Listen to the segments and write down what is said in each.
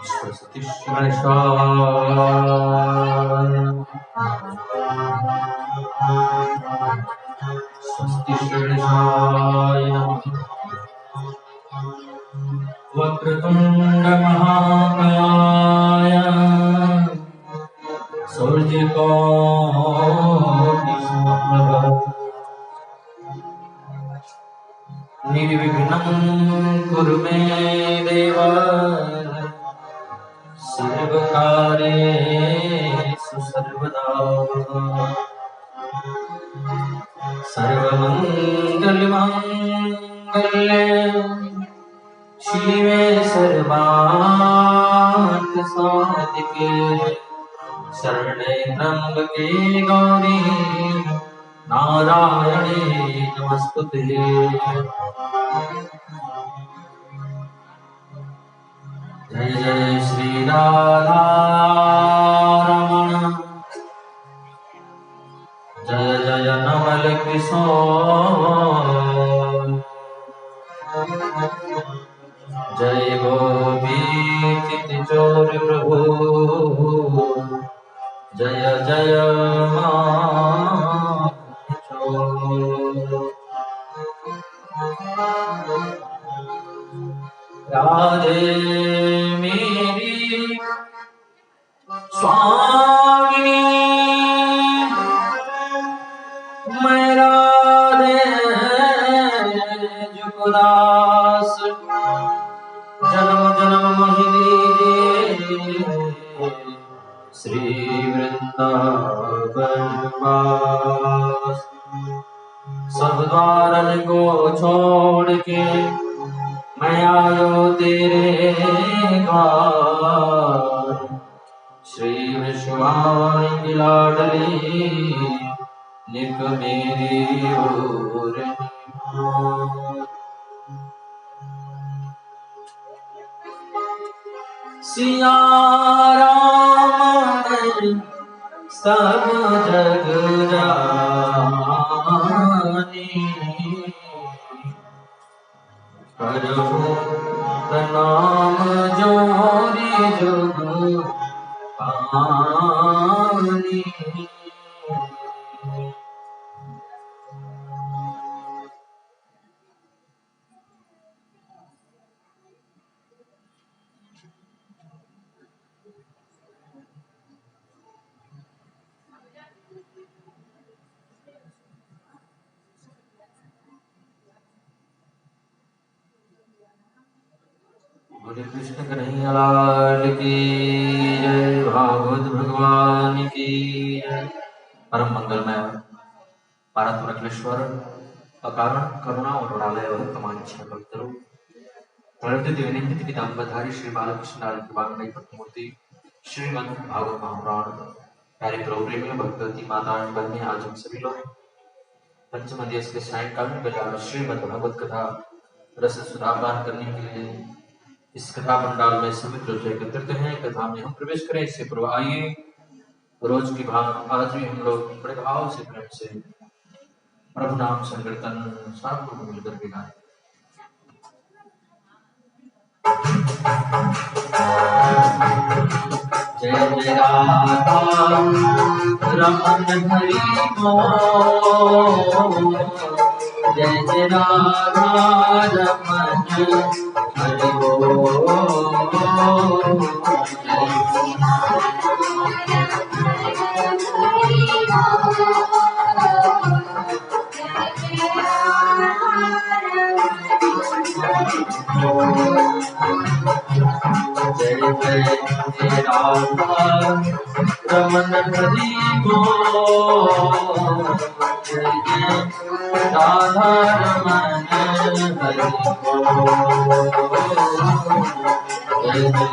स्वस्ति गणेशाय स्वस्ति गणेशाय वक्रतुंड महाकाय सूर्यकोटि समप्रभ निर्विघ्नं कुरु मे देव सर्वकार्येषु सर्वदा सर्वमंगलमांगल्ये शिवे सर्वार्थ साधिके शरणे त्र्यंबके गौरी नारायणे नमस्तुते। जय जय श्री राधा रमण जय जय नवल किशोर जय गोपीचित चोर प्रभु जय जय राधे मेरी स्वामिनी मैं राधे जुगदास जन्म जन्म मोहिनी श्री वृंदावन वास सब द्वारन को छोड़ के मैं आयो तेरे द्वार श्री विश्वाणी की लाडली निक मेरी ओर सिया राम सब जग जानी करहु प्रणाम जोरी जुग पानी बोले कृष्ण कन्हैया लाल की जय भागवत भगवान की जय। परम मंगलमय पार्थ अखिलेश्वर अकारण करुणा और ऋणालय वर्तमांच्या भक्तरो प्रवृत्ति विनिंदित पीताम्बरधारी श्री बालकृष्ण नारायण की वांगमयी मूर्ति श्रीमद् भागवत महापुराण प्यारे प्रभु प्रेमियों भक्तवती माता बहने आज हम सभी लोग पंचम दिवस के सायंकाल में बजाय श्रीमद् भगवत कथा रस सुधापान करने के लिए इस कथा पंडाल में समित रूप से एकत्रित हैं। कथा में हम प्रवेश करें इससे पूर्व आइए रोज की भांति आज भी हम लोग बड़े भाव से प्रेम से प्रभु नाम संकीर्तन सब लोग मिलकर के गाएं। जय जय राधा रमन हरि बोल जय जय राधा रमन हरि बोल जय जय राधा रमन हरि बोल जय जय राधा रमन हरि बोल जय जय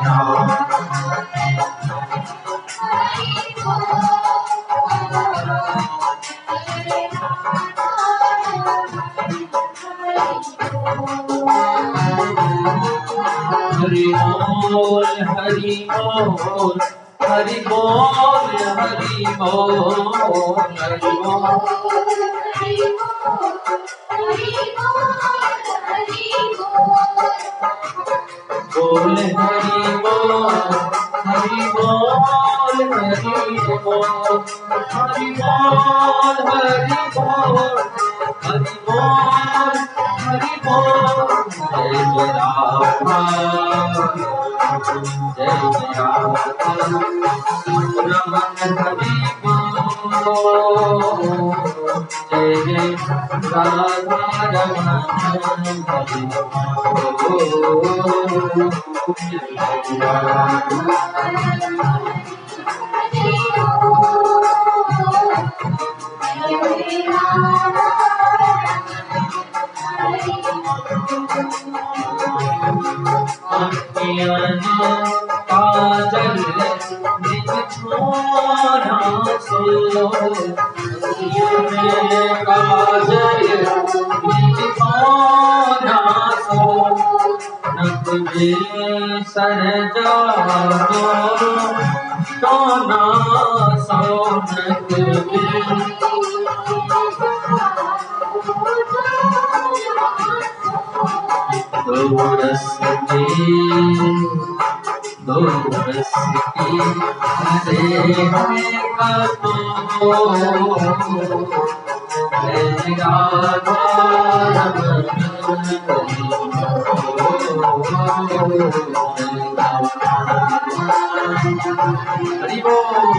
हरि बोल हरि बोल हरि बोल हरि बोल हरि बोल बोल हरि बोल, हरि बोल, हरि बोल, हरि बोल, हरि बोल, हरि बोल, हरि बोल। जय जय राधा, जय जय राधा, रमन हरि बोल, जय जय राधा रमन हरि बोल, जय राधा। काजल निज छोरा सो, काजल निज छोरा सो, नक बेसन जानो सोना सो, नक दो रस की हरे हरे का तो जय राधा हरि बोल।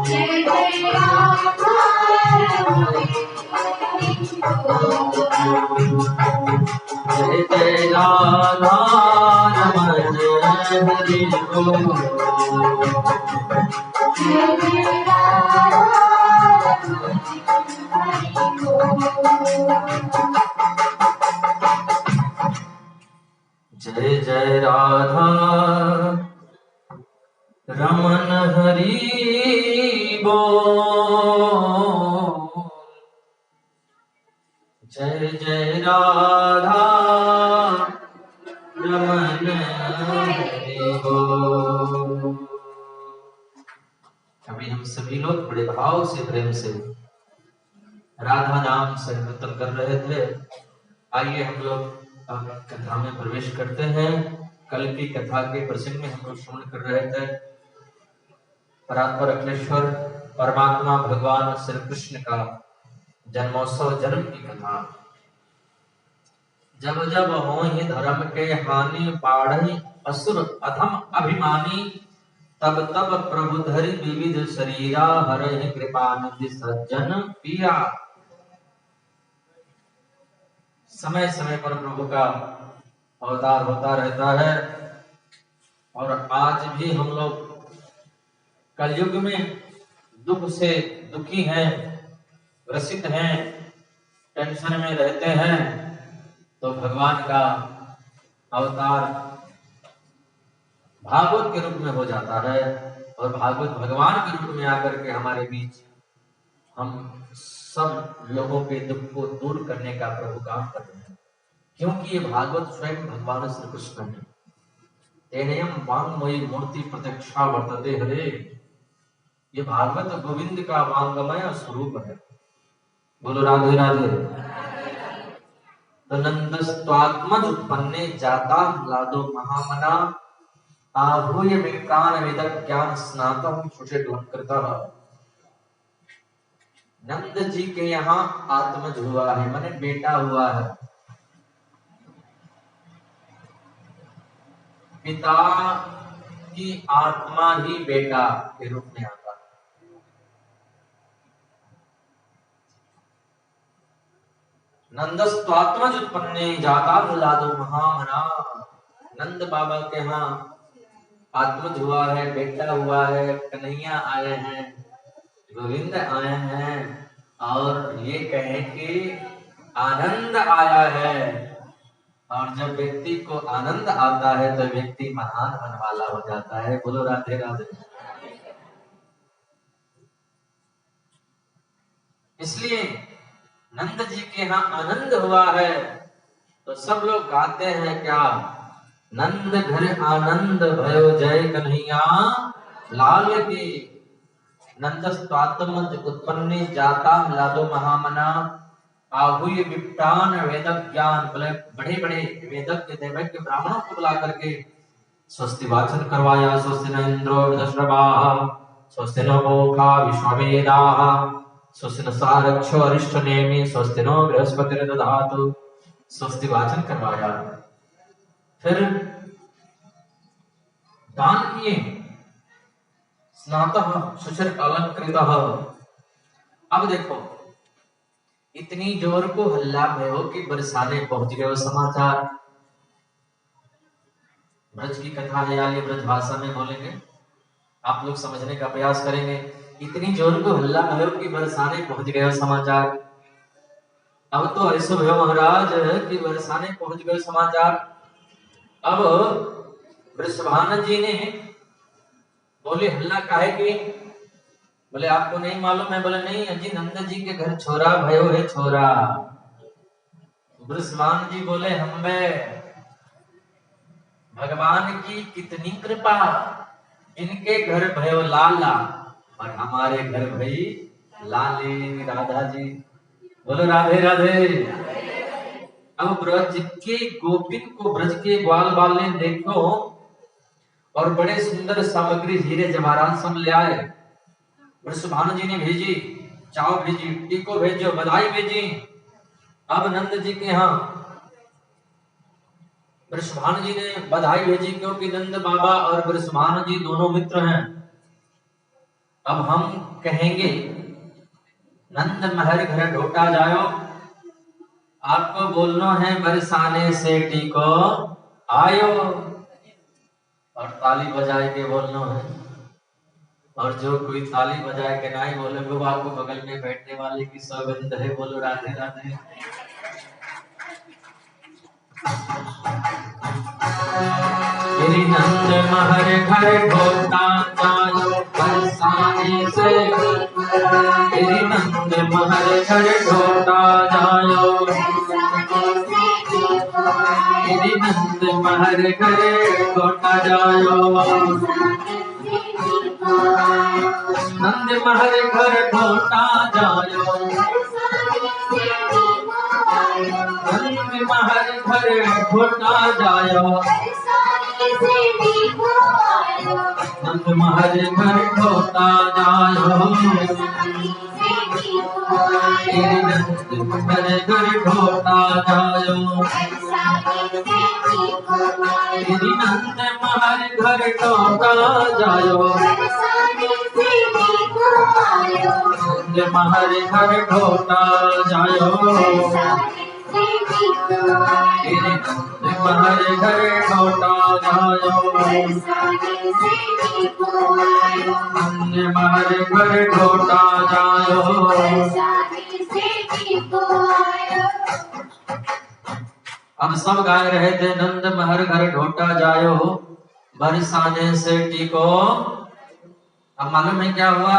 जय राधा हरि बोल, जय राधा रमन हरि जय जय राधा रमन हरि बोल, जय जय राधा रमन हरि बोल। अभी हम सभी लोग बड़े भाव से प्रेम से राधा नाम संकीर्तन कर रहे थे। आइए हम लोग अब कथा में प्रवेश करते हैं। कल की कथा के प्रसंग में हम लोग श्रवण कर रहे थे परात्पर अखिलेश्वर परमात्मा भगवान श्री कृष्ण का जन्मोत्सव जन्म की कथा। जब जब हो ही धर्म के हानि पाढ़ी असुर अधम अभिमानी, तब तब प्रभु धरि विविध शरीरा हरहि कृपानिधि सज्जन पिया। समय समय पर प्रभु का अवतार होता रहता है और आज भी हम लोग कलयुग में दुख से दुखी हैं, ग्रसित हैं, टेंशन में रहते हैं, तो भगवान का अवतार भागवत के रूप में हो जाता है और भागवत भगवान के रूप में आकर के हमारे बीच हम सब लोगों के दुख को दूर करने का प्रभु काम कर रहे हैं, क्योंकि ये भागवत स्वयं भगवान श्री कृष्ण है। तेनेयम वांगमयी मूर्ति प्रत्यक्षा वर्तते हरे। ये भागवत गोविंद का वांगमय स्वरूप है। बोलो राधे राधे। तो नंदस्त्वात्मज उत्पन्ने जाता लादो महामना आहूय विप्रान वेद ज्ञान स्नातम शुचे ढोनकृतः। नंद जी के यहाँ आत्मज हुआ है, माने बेटा हुआ है। पिता की आत्मा ही बेटा के रूप में आता है। नंदस्त्वात्मज उत्पन्ने जाता लादो महामना। नंद बाबा के यहाँ आत्मज हुआ है, बेटा हुआ है, कन्हैया आए हैं, गोविंद आए हैं, और ये कहें कि आनंद आया है। और जब व्यक्ति को आनंद आता है तो व्यक्ति महान होने वाला हो जाता है। बोलो राधे राधे। इसलिए नंद जी के यहाँ आनंद हुआ है तो सब लोग गाते हैं क्या, नंद घर आनंद भयो जय कन्हैया लाल की। नंदस्त्वात्मज उत्पन्ने जाता लादो महामना आहूय विप्रान वेद ज्ञान। बोले बड़े बड़े वेदज्ञ देवज्ञ ब्राह्मणों को बुला करके स्वस्ति वाचन करवाया। स्वस्ति न इंद्रो वृधश्रवाः स्वस्ति न मोखा विश्ववेदाः स्वस्ति न सारक्षो अरिष्ट नेमि स्वस्ति नो बृहस्पतिर्दधातु। स्वस्ति वाचन करवाया, फिर दान किए। स्नातः सुचिर अलंकृतः। अब देखो इतनी जोर को हल्ला भयो कि बरसाने पहुंच गए वो समाचार। ब्रज की कथा है, आगे ब्रज भाषा में बोलेंगे, आप लोग समझने का प्रयास करेंगे। इतनी जोर को हल्ला भयो कि बरसाने पहुंच गए वो समाचार। अब तो ऐसो भयो महाराज कि बरसाने पहुंच गए समाचार। अब वृषभानन जी ने बोले हल्ला काहे की? बोले आपको नहीं मालूम है? बोले नहीं अजी, नंद जी के घर छोरा भयो है, छोरा। वृषभान जी बोले हम्बे भगवान की कितनी कृपा, इनके घर भयो लाला और हमारे घर भई लाली राधा जी। बोलो राधे राधे। अब ब्रज के गोपिन को ब्रज के ग्वाल बाल ने देखो और बड़े सुंदर सामग्री हीरे जवाहरात सब ले आए। वृषभानु जी ने भेजी, चाव भेजी, टीको भेजो, बधाई भेजी। अब नंद जी के यहाँ वृषभानु जी ने बधाई भेजी, क्योंकि नंद बाबा और वृषभानु जी दोनों मित्र हैं। अब हम कहेंगे नंद महर घर ढोटा जायो, आपको बोलना है बरसाने से टीको आयो, और ताली बजाए के बोलना है। और जो कोई ताली बजाए के नहीं बोले वो आपको बगल में बैठने वाले की सौगंध है। बोलो राधे राधे। नंद महर घर ढोटा जायो बरसाने से, नंद महर घर ढोटा जायो, नंद महर घर ढोटा जायो, नंद महर घर ढोटा जायो, नंद महर घर ढोटा जायो, नंद महर घर ढोटा जायो, नंद महर घर ढोटा जायो, नंद महर घर ढोटा जायो, नंद महर घर ढोटा जायो, नंद महर घर ढोटा जायो, नंद महर घर ढोटा जायो। अब सब गा रहे थे नंद महर घर ढोटा जायो, बरसाने से टिको। अब मालूम है क्या हुआ?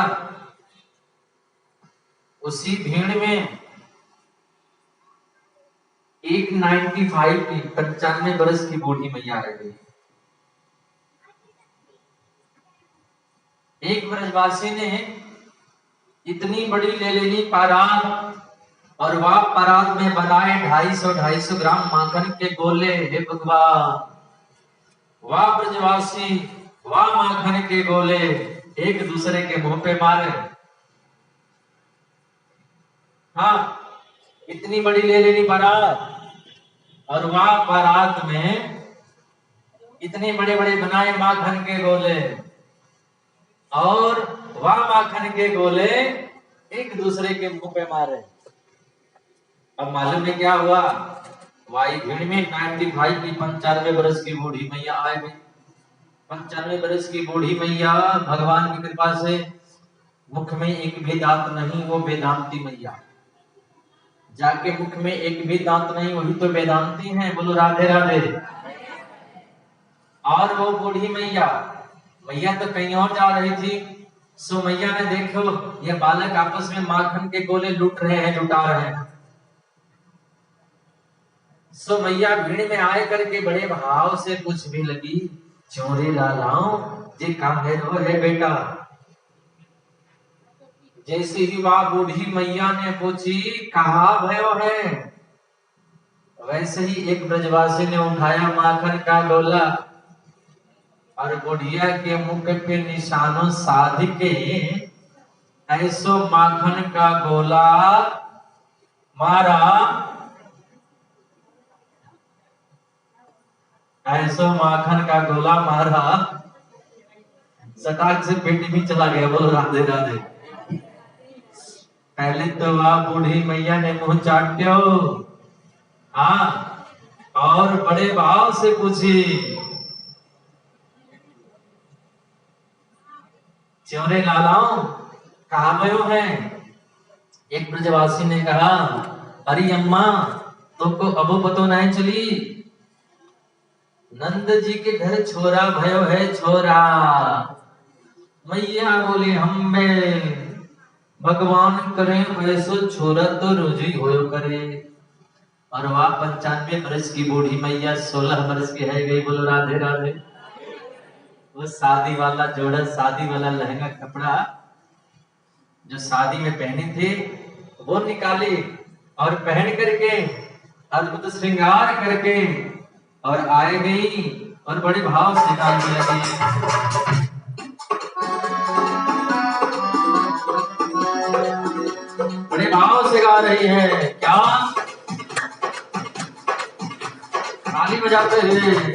उसी भीड़ में एक 95 की 95 बरस की बूढ़ी मैया आ गई। एक ब्रजवासी ने इतनी बड़ी ले लेनी पारात, और वह परात में बनाए 250 ग्राम माखन के गोले। हे भगवान, वह ब्रजवासी वह माखन के गोले एक दूसरे के मुंह पे मारे। हाँ, इतनी बड़ी ले लेनी बारात, और वह बारात में इतने बड़े बड़े बनाए माखन के गोले, और वह माखन के गोले एक दूसरे के मुंह पे मारे। अब मालूम है क्या हुआ? वाई भीड़ में 95 की 95 बरस की बूढ़ी मैया आ गई। 95 बरस की बूढ़ी मैया, भगवान की कृपा से मुख में एक भी दांत नहीं, वो वेदांती मैया। जाके मुख में एक भी दांत नहीं, वही तो वेदांती हैं। बोलो राधे राधे। और वो बूढ़ी मैया तो कहीं और जा रही थी। सो मैया ने देखो, ये बालक आपस में माखन के गोले लूट रहे हैं, लुटा रहे हैं। सो मैया भीड़ में आए करके बड़े भाव से पूछ भी लगी, चोरी लालाओ जी काहे रो है बेटा? जैसे ही वह बूढ़ी मैया ने पूछी कहा भयो है, वैसे ही एक ब्रजवासी ने उठाया माखन का गोला और बुढ़िया के मुख पे निशानों साध के ऐसो माखन का गोला मारा, ऐसो माखन का गोला मारा, सटाक से पेट भी चला गया। बोलो राधे राधे। पहले तो वह बूढ़ी मैया ने मुंह चाट्यो, हाँ, और बड़े भाव से पूछी, चोरे लालाओ कहा भयो है? एक ब्रजवासी ने कहा, अरे अम्मा तुमको अबो पतो नहीं चली, नंद जी के घर छोरा भयो है, छोरा। मैया बोले, हम में भगवान करे वैसो छोरा तो रोजी होयो करे। और वह 95 बरस की बूढ़ी मैया 16 बरस की है गई। बोलो राधे राधे। वो शादी वाला जोड़ा, शादी वाला लहंगा कपड़ा जो शादी में पहने थे वो निकाले और पहन करके अद्भुत श्रृंगार करके और आए गई और बड़े भाव से गाने लगी। बड़े भाव से गा रही है, क्या ताली बजाते हुए।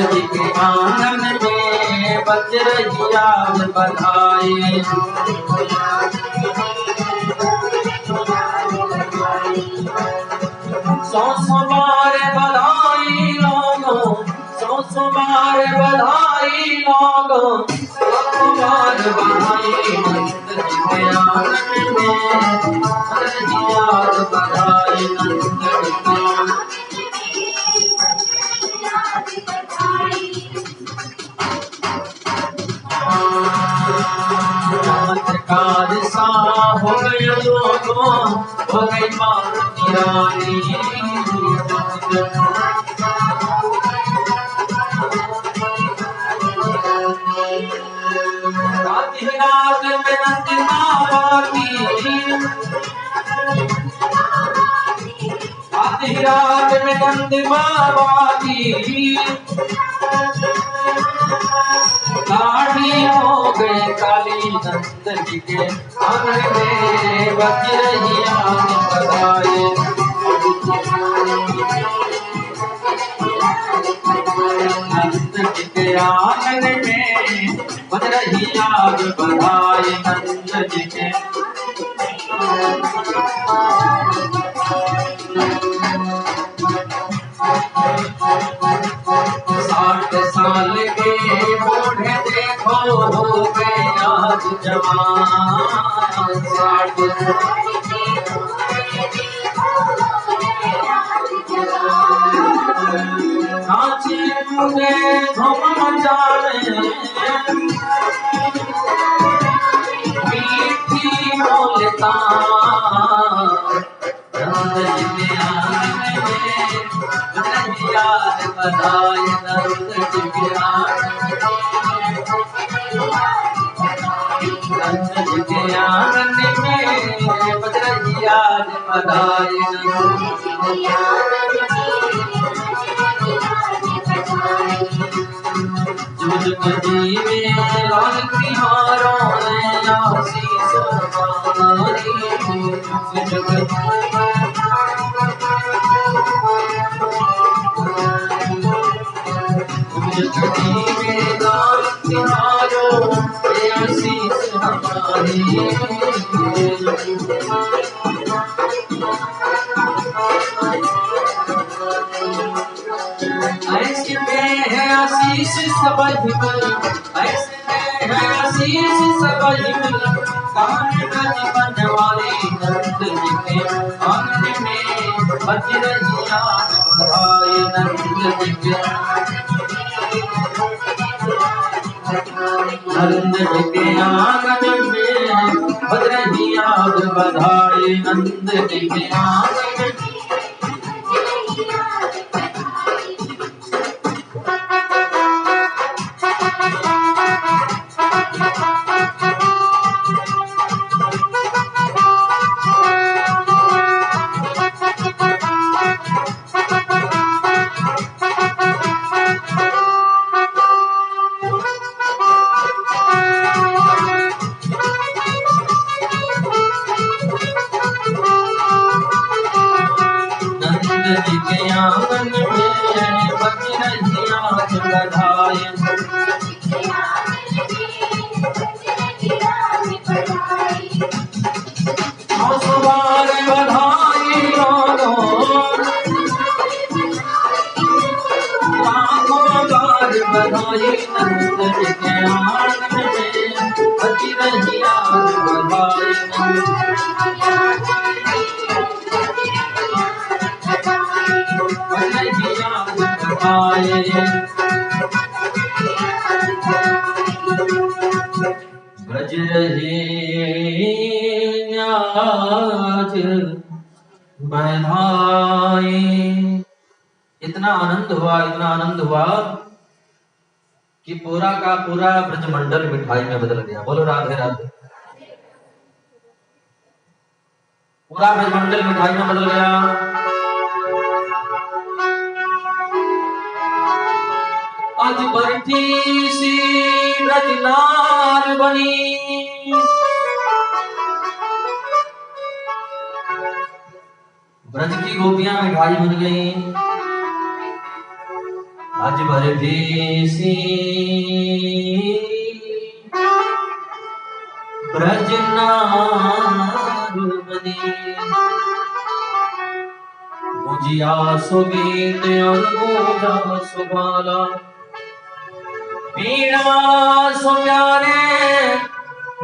जी के आंगन में बज रही आज बधाई, सौ बार बधाई लोगों, सौ बार बधाई लोगों, सौ बार बधाई। नंद जी के आंगन में बज रही आज बधाई, नंद जी के चमत्कार सा हो गया लोगों, हो गई बात निराली। आधी रात में नंद बाबा की, आधी रात में नंद बाबा की दाढ़ी हो गई काली। नंद जी के आंगन में बज रही आज बधाई, नंद जी के आंगन में बज रही आज बधाई, नंद जी के। 60 साल के बूढ़े देखो हो गए आज जवान, 60 साल के मुझे धूम मचावे मीठी बोलता नंद जी के आंगन में याद बधाई नंद जी के आंगन में बजरंगिया बधाई जुग जीवे लाल तिहारों आशीष हमारी जुग जीवे लाल तिहारों आशीष हमारी ऐसे में है आशीष सब हिमल ऐसे में है आशीष सब हिमल कान गज बनवाले नंद जी के आंगन में बज रही याद बधाई नंद जी के नंद जी के आंगन में बज रही याद बधाई नंद जी के आंगन में जी के आंगन में बज रही याद बधाई सौ बार बधाई लाखों बार बधाई नंद जी के आंगन में बज रही याद बधाई ब्रज रहे आज बधाई। इतना आनंद हुआ कि पूरा का पूरा ब्रजमंडल मिठाई में बदल गया। बोलो राधे राधे। पूरा ब्रजमंडल मिठाई में बदल गया। आज बरती सी ब्रजनार बनी ब्रज की गोपियां मिठाई बन गई। आज बरती सी ब्रजनार बनी गुजिया सुगीत और गूंजा सुबाला पीड़ा सो प्यारे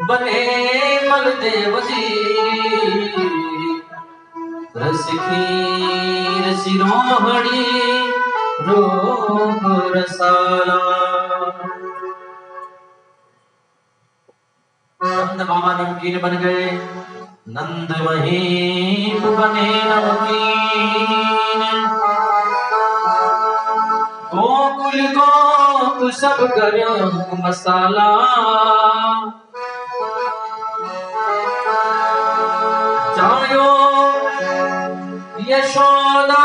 बने बलदेव जी रस खीर सिरोहणी रूप रसाला। नंद बाबा नमकीन बन गए। नंद महीम बने नमकीन गोकुल गोप सब गरम मसाला। जायो यशोदा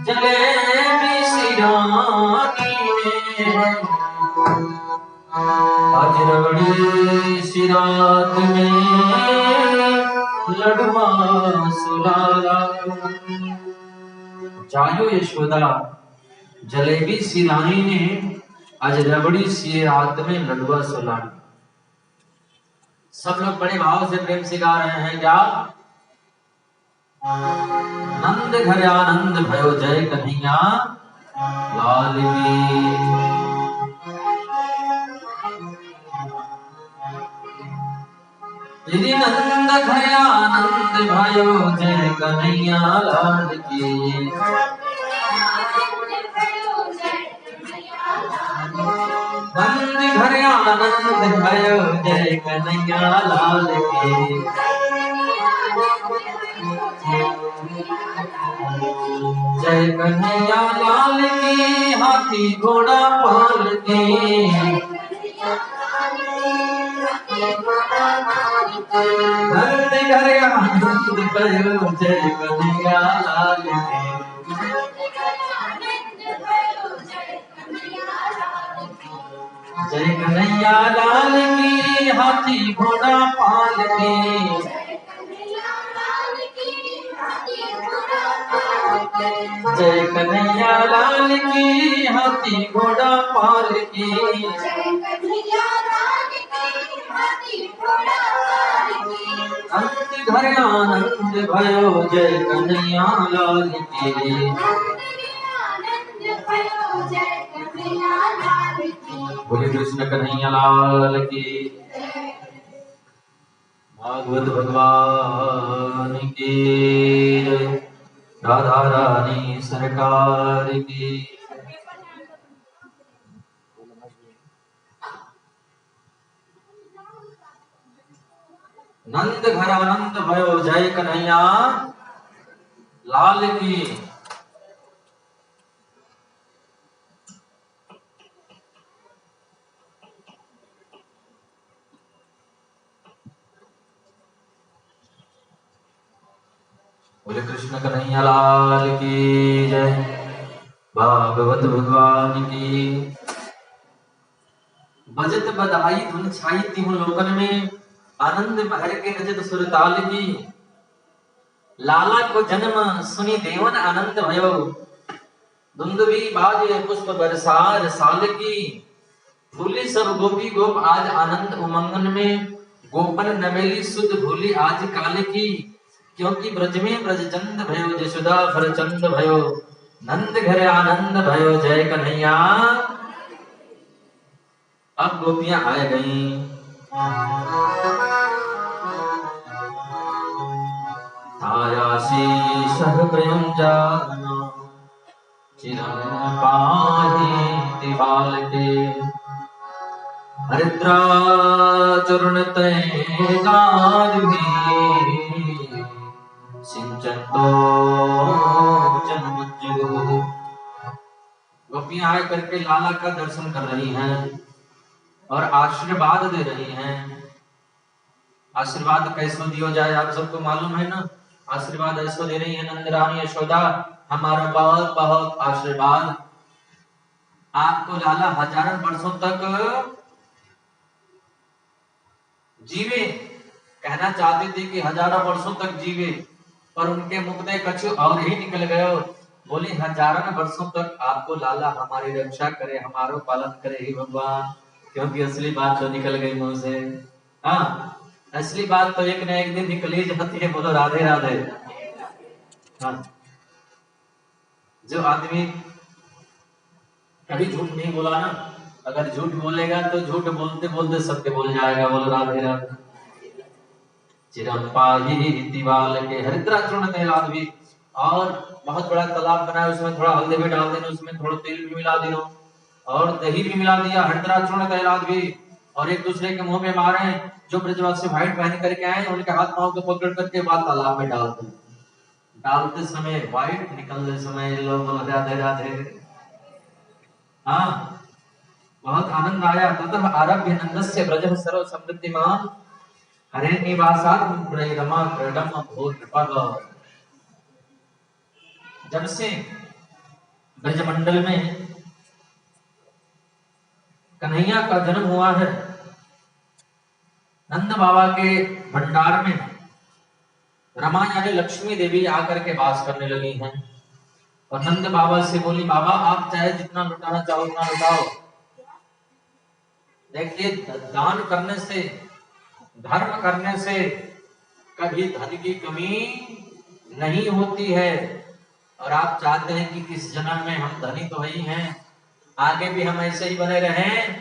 जलेबी सिरानी आज रबड़ी सिरात में लडुआ सुलाला। जायो यशोदा जलेबी सिरानी ने आज रबड़ी सी रात में लडुआ सुलानी। सब लोग बड़े भाव से प्रेम से गा रहे हैं क्या? नंद घर आनंद भयो जय कन्हैया लाल की। यदि नंद घर आनंद भयो जय कन्हैया लाल की। घर आनंद भयो जय कन्हैया लाल की। जय कन्हैया लाल की हाथी घोड़ा पाल की। नंद घर आनंद भयो जय कन्हैया लाल की। जय कन्हैया लाल की हाथी घोड़ा पाल की। जय कन्हैया लाल की हाथी घोड़ा पाल की। नंद घर आनंद भयो जय कन्हैया लाल की। बोले कृष्ण कन्हैया लाल की। भागवत भगवान की जय। राधा रानी सरकार की। नंद घर आनंद भयो जय कन्हैया लाल की। बोले कृष्ण कन्हैया लाल की जय। भागवत भगवान की। बजत बधाई धुन छाई तिहु लोकन में। आनंद महर के रजत सुरताल की। लाला को जन्म सुनी देवन आनंद भयो। दुंदुभी बाजे पुष्प बरसार साल की। भूली सब गोपी गोप आज आनंद उमंगन में। गोपन नवेली सुध भूली आज काल की। क्योंकि ब्रज में ब्रजचंद भयो जसुदा फरचंद भयो। नंद घर आनंद भयो जय कन्हैया। अब गोपियां आए गईं। आया शीश प्रेम जाना चिरं पाहि दिवाल के। हरिद्रा चरण तय गाधि सिंचन तो जन्म जो। गोपियां आए करके लाला का दर्शन कर रही हैं और आशीर्वाद दे रही हैं। आशीर्वाद कैसे दिया जाए आप सबको मालूम है ना। आशीर्वाद ऐसो दे रही है नंद रानी यशोदा। हमारा बहुत बहुत आशीर्वाद। आपको लाला हजारों वर्षों तक जीवे। कहना चाहते थे कि हजारों वर्षों तक जीवे, पर उनके मुख में कछु और ही निकल गयो। बोले हजारों वर्षों तक आपको लाला हमारी रक्षा करे, हमारो पालन करे ही भगवान। क्योंकि असली बात तो निकल गई मुंह से। हाँ, असली बात तो एक न एक दिन निकली जाती है। बोलो राधे राधे। हाँ, जो आदमी कभी झूठ नहीं बोला ना, अगर झूठ बोलेगा तो झूठ बोलते बोलते सत्य बोल जाएगा। बोलो राधे राधे। चिरं पाहि दीवाल के। हरिद्रा चूर्ण तैलाद भी। और बहुत बड़ा तालाब बना है, उसमें थोड़ा हल्दी भी डाल देना, उसमें थोड़ा तेल भी मिला देना और दही भी मिला दिया। हरिद्रा चूर्ण तैलाद भी। और एक दूसरे के मुंह में मारे। जो ब्रजवासी व्हाइट पहन करके आए उनके हाथ पांव को पकड़ करके बाद तालाब में डाल दो। डालते समय व्हाइट, निकलते समय लोग राधे राधे। हाँ, बहुत आनंद आया। ततः आरभ्य नंदस्य ब्रजः सर्व समृद्धिमान। हरे निवासात् रमा क्रीडम भूर्नपः। जब से ब्रजमंडल में कन्हैया का जन्म हुआ है, नंद बाबा के भंडार में रमा यानी लक्ष्मी देवी आकर के वास करने लगी हैं। और नंद बाबा से बोली, बाबा आप चाहे जितना लुटाना चाहो उतना लुटाओ। देखिए, दान करने से, धर्म करने से कभी धन की कमी नहीं होती है। और आप चाहते हैं कि किस जन्म में हम धनी तो ही हैं, आगे भी हम ऐसे ही बने रहें,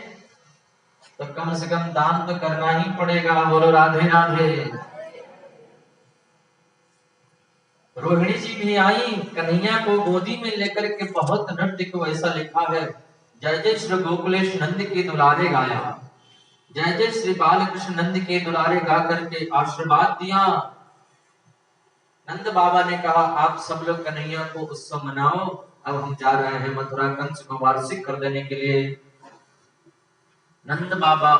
तो कम से कम दान तो करना ही पड़ेगा। बोलो राधे राधे। रोहिणी जी भी आई, कन्हैया को गोदी में लेकर के बहुत नृत्य को ऐसा लिखा है, जय जय श्री गोकुलेश नंद के दुलारे गाया, जय जय श्री बालकृष्ण नंद के दुलारे गा करके आशीर्वाद दिया। नंद बाबा ने कहा आप सब लोग कन्हैया को उत्सव मनाओ, अब हम जा रहे हैं मथुरा कंस को वार्षिक कर देने के लिए। नंद बाबा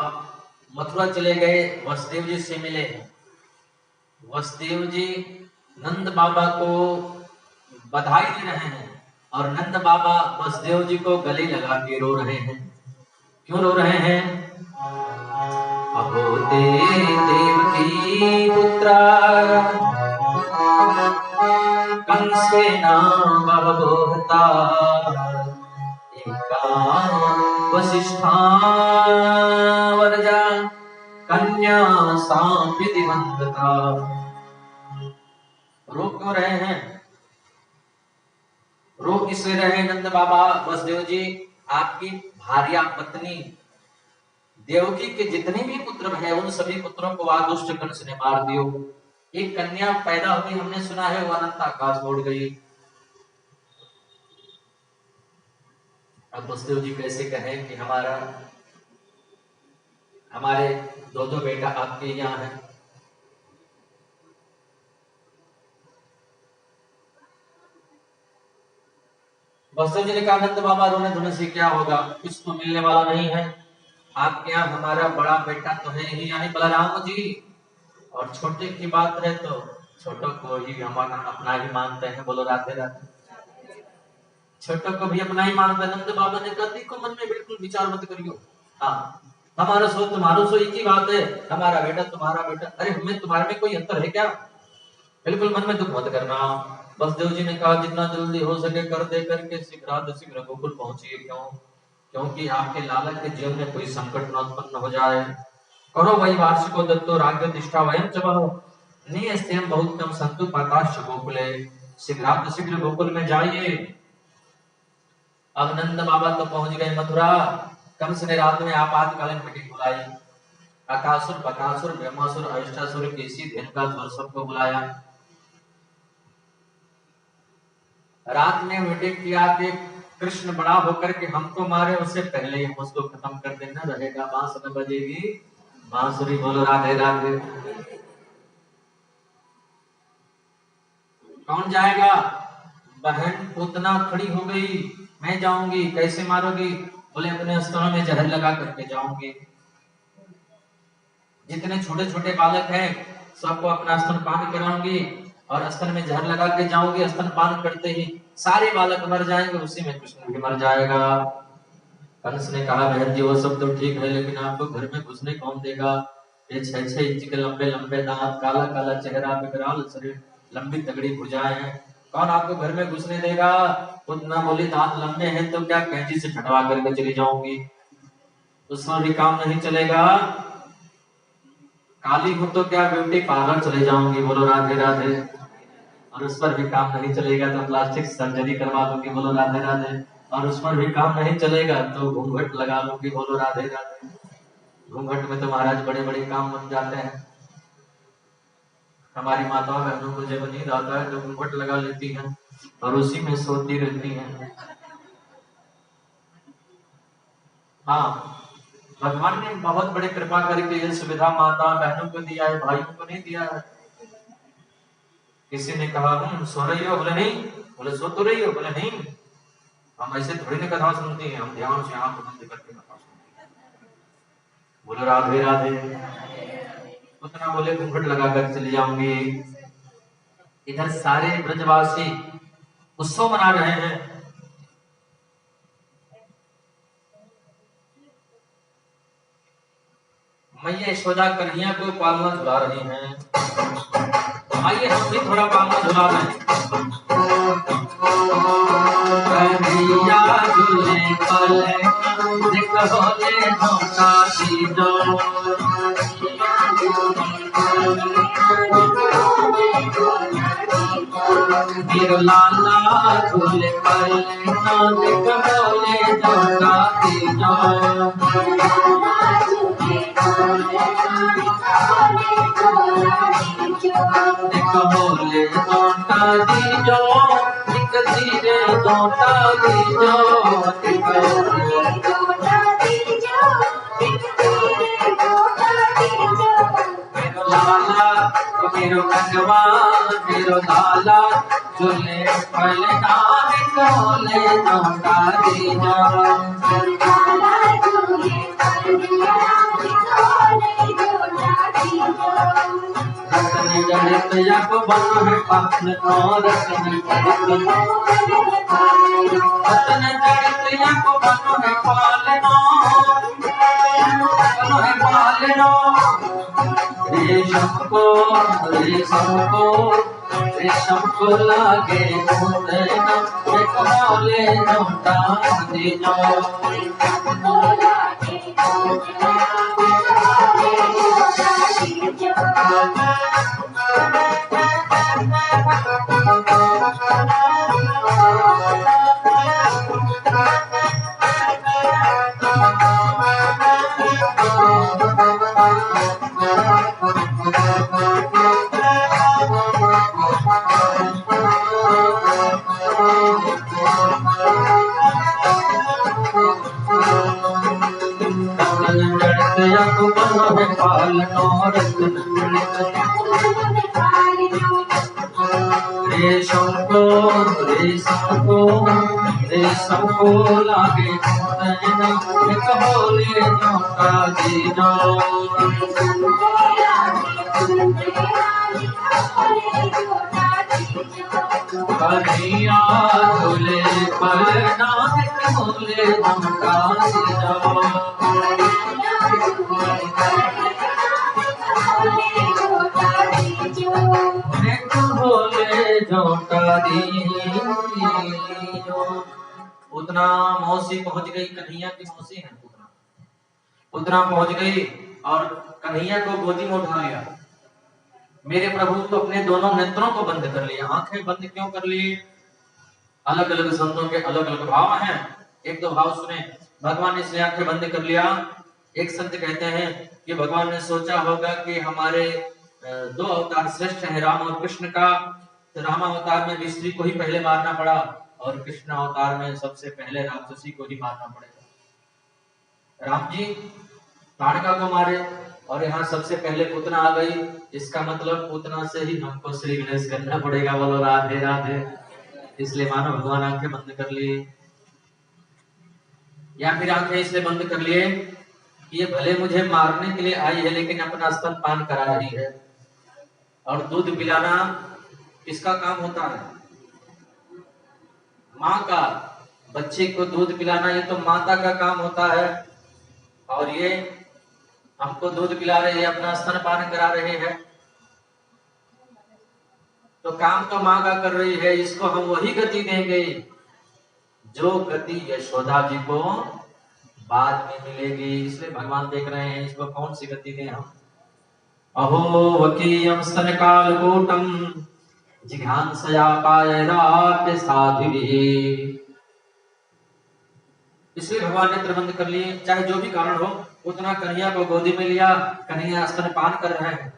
मथुरा चले गए, वसुदेव जी से मिले। वसुदेव जी नंद बाबा को बधाई दे रहे हैं और नंद बाबा वसुदेव जी को गले लगा के रो रहे हैं। क्यों रो रहे हैं? अहो देवकी पुत्रा कंसेन बभूता एका वसिष्ठा वरजा कन्या सांपितिवंदता। रो क्यों रहे हैं? रो किससे रहे नंद बाबा वसुदेव जी? आपकी भार्या पत्नी देवकी के जितने भी पुत्र हैं उन सभी पुत्रों को आज दुष्ट कंस ने मार दियो। एक कन्या पैदा हुई, हमने सुना है वो अनंत आकाश छोड़ गई। अब वसुदेव जी कैसे कहें कि हमारे दो बेटा आपके यहाँ है। वसुदेव जी ने कहा नंद बाबा रोने धोने से क्या होगा, कुछ तो मिलने वाला नहीं है। आपके यहाँ हमारा बड़ा बेटा तो है ही, यानी बलराम जी, और छोटे की बात है तो छोटों को ही हमारा अपना ही मानते हैं। बोलो राधे राधे। छोटों को भी अपना ही मानते हैं। नंद बाबा ने कहा देखो मन में बिल्कुल विचार मत करियो, हाँ हमारा सो तुम्हारा सो एक ही बात है, हमारा बेटा तुम्हारा बेटा, अरे हमें तुम्हारे में कोई अंतर है क्या? बिल्कुल मन में दुख मत करना। वसुदेव जी ने कहा जितना जल्दी हो सके कर दे करके शीघ्र गोकुल पहुंचिए। क्यों? क्योंकि आपके लाला के जीवन में कोई संकट न उत्पन्न हो जाए। करो वही वार्षिको दत्तो राज्योत्तिष्ठा वयं च बहो नियस्तेम बहुतम संतु पाताश्च गोकुले। शीघ्र गोकुल में जाइए। अब नंद बाबा तो पहुंच गए मथुरा। कंस ने रात में आपातकालीन मीटिंग बुलाई। अकासुर बकासुर ब्रह्मासुर अष्टासुर केसी धेनुकासुर सबको बुलाया। रात में मीटिंग किया कि कृष्ण बड़ा होकर के हमको मारे उससे पहले ही हम उसको खत्म कर देना, रहेगा बांस न बजेगी बांसुरी। बोलो राधे राधे। कौन जाएगा? बहन पूतना खड़ी हो गई, मैं जाऊंगी। कैसे मारोगी? बोले अपने अस्त्रों में जहर लगा करके जाऊंगी। जितने छोटे छोटे बालक हैं सबको अपना स्तनपान कराऊंगी और स्तन में जहर लगा के जाऊंगी। स्तनपान करते ही सारे बालक मर जाएंगे, उसी में कृष्ण भी मर जाएगा। कंस ने कहा बहन जी वो सब तो ठीक है, लेकिन आपको घर में घुसने कौन देगा? ये 6-6 इंच के लंबे लंबे दांत, काला काला चेहरा, विकराल शरीर, लंबी तगड़ी भुजाएं हैं, कौन आपको घर में घुसने देगा? उतना बोली दांत लंबे हैं तो क्या कैंची से छटवा करके चली जाऊंगी, उसमें भी काम नहीं चलेगा। काली हूं तो क्या ब्यूटी पार्लर चले जाऊंगी। बोलो राधे राधे। और उस पर भी काम नहीं चलेगा तो प्लास्टिक सर्जरी करवा लूंगी। बोलो राधे राधे। और उस पर भी काम नहीं चलेगा तो घूंघट लगा लूंगी। बोलो राधे राधे। घूंघट में तो महाराज बड़े बड़े काम बन जाते हैं। हमारी माताओं बहनों को जब नींद आता है तो घूंघट लगा लेती हैं और उसी में सोती रहती हैं। हाँ, भगवान ने बहुत बड़ी कृपा करके ये सुविधा माता बहनों को दिया है, भाइयों को नहीं दिया है। किसी ने कहा सो रही हो? बोले नहीं। बोले सो तो रही हो? बोले नहीं, हम ऐसे थोड़ी ना कथा सुनते हैं, हम ध्यान से आंख बंद करके कथा सुनते हैं। बोले राधे राधे। उतना बोले घूंघट लगाकर चली जाऊंगी। इधर सारे ब्रजवासी उत्सव मना रहे हैं। मैया यशोदा कन्हैया को पालना झुला रही हैं। आइए हम भी थोड़ा पालना झुला रहे हैं। कन्हैया झूले पले दिखोले धोखा दीजो। मेरे लाला झूले पले दिखोले धोखा दीजो। देखो बोले धोखा दीजो, धीरे जोटा दीजो मेरो लाला मेरो कंगवा मेरो लाला झूले फल नाम कोले जोटा दीजो रतन जड़ित यक बन है पान नो रतन जड़ित यक बन है पालनो रेशम को लागे मोदना एक बोले जोटा दीजो रेशम को लागे मोदना एक बोले जोटा दीजो कन्हैया झूले पर नाक बोले जोटा दीजो एक बोले जोटा दीजो। उतना मौसी पहुंच गई, कन्हैया की मौसी है उतना पहुंच गई और कन्हैया को गोदी में उठा लिया। मेरे प्रभु तो अपने दोनों नेत्रों को बंद कर लिया। आंखें बंद क्यों कर लिए? अलग अलग संतों के अलग अलग भाव हैं। एक दो भाव सुने। भगवान ने इसलिए आंखें बंद कर लिया। एक संत कहते हैं कि भगवान ने सोचा होगा कि हमारे दो अवतार श्रेष्ठ हैं, राम और कृष्ण का। तो राम अवतार में स्त्री को ही पहले मारना पड़ा और कृष्ण अवतार में सबसे पहले राक्षसी को ही मारना पड़ेगा। राम जी ताड़का को मारे और यहाँ सबसे पहले पूतना आ गई। इसका मतलब पूतना से ही हमको श्री गणेश करना पड़ेगा। बोलो राधे राधे। इसलिए मानो भगवान आंखें बंद कर लिए, या फिर आंखें इसलिए बंद कर लिए कि ये भले मुझे मारने के लिए आई है लेकिन अपना स्तन पान करा रही है। और दूध पिलाना किसका काम होता है? माँ का। बच्चे को दूध पिलाना ये तो माता का काम होता है। और ये हमको दूध पिला रहे हैं, अपना स्तन पान करा रहे हैं। तो काम तो माँ का कर रही है, इसको हम वही गति देंगे जो गति यशोदा जी को बाद में मिलेगी। इसलिए भगवान देख रहे हैं इसको कौन सी गति दें हम। अहो वकीयम स्तन कालकूटम जिघांसया पायराप्य साध्वी। इसलिए भगवान ने त्रिबंध कर लिए। चाहे जो भी कारण हो, उतना कन्हैया को गोदी में लिया। कन्हैया स्तन पान कर रहे हैं।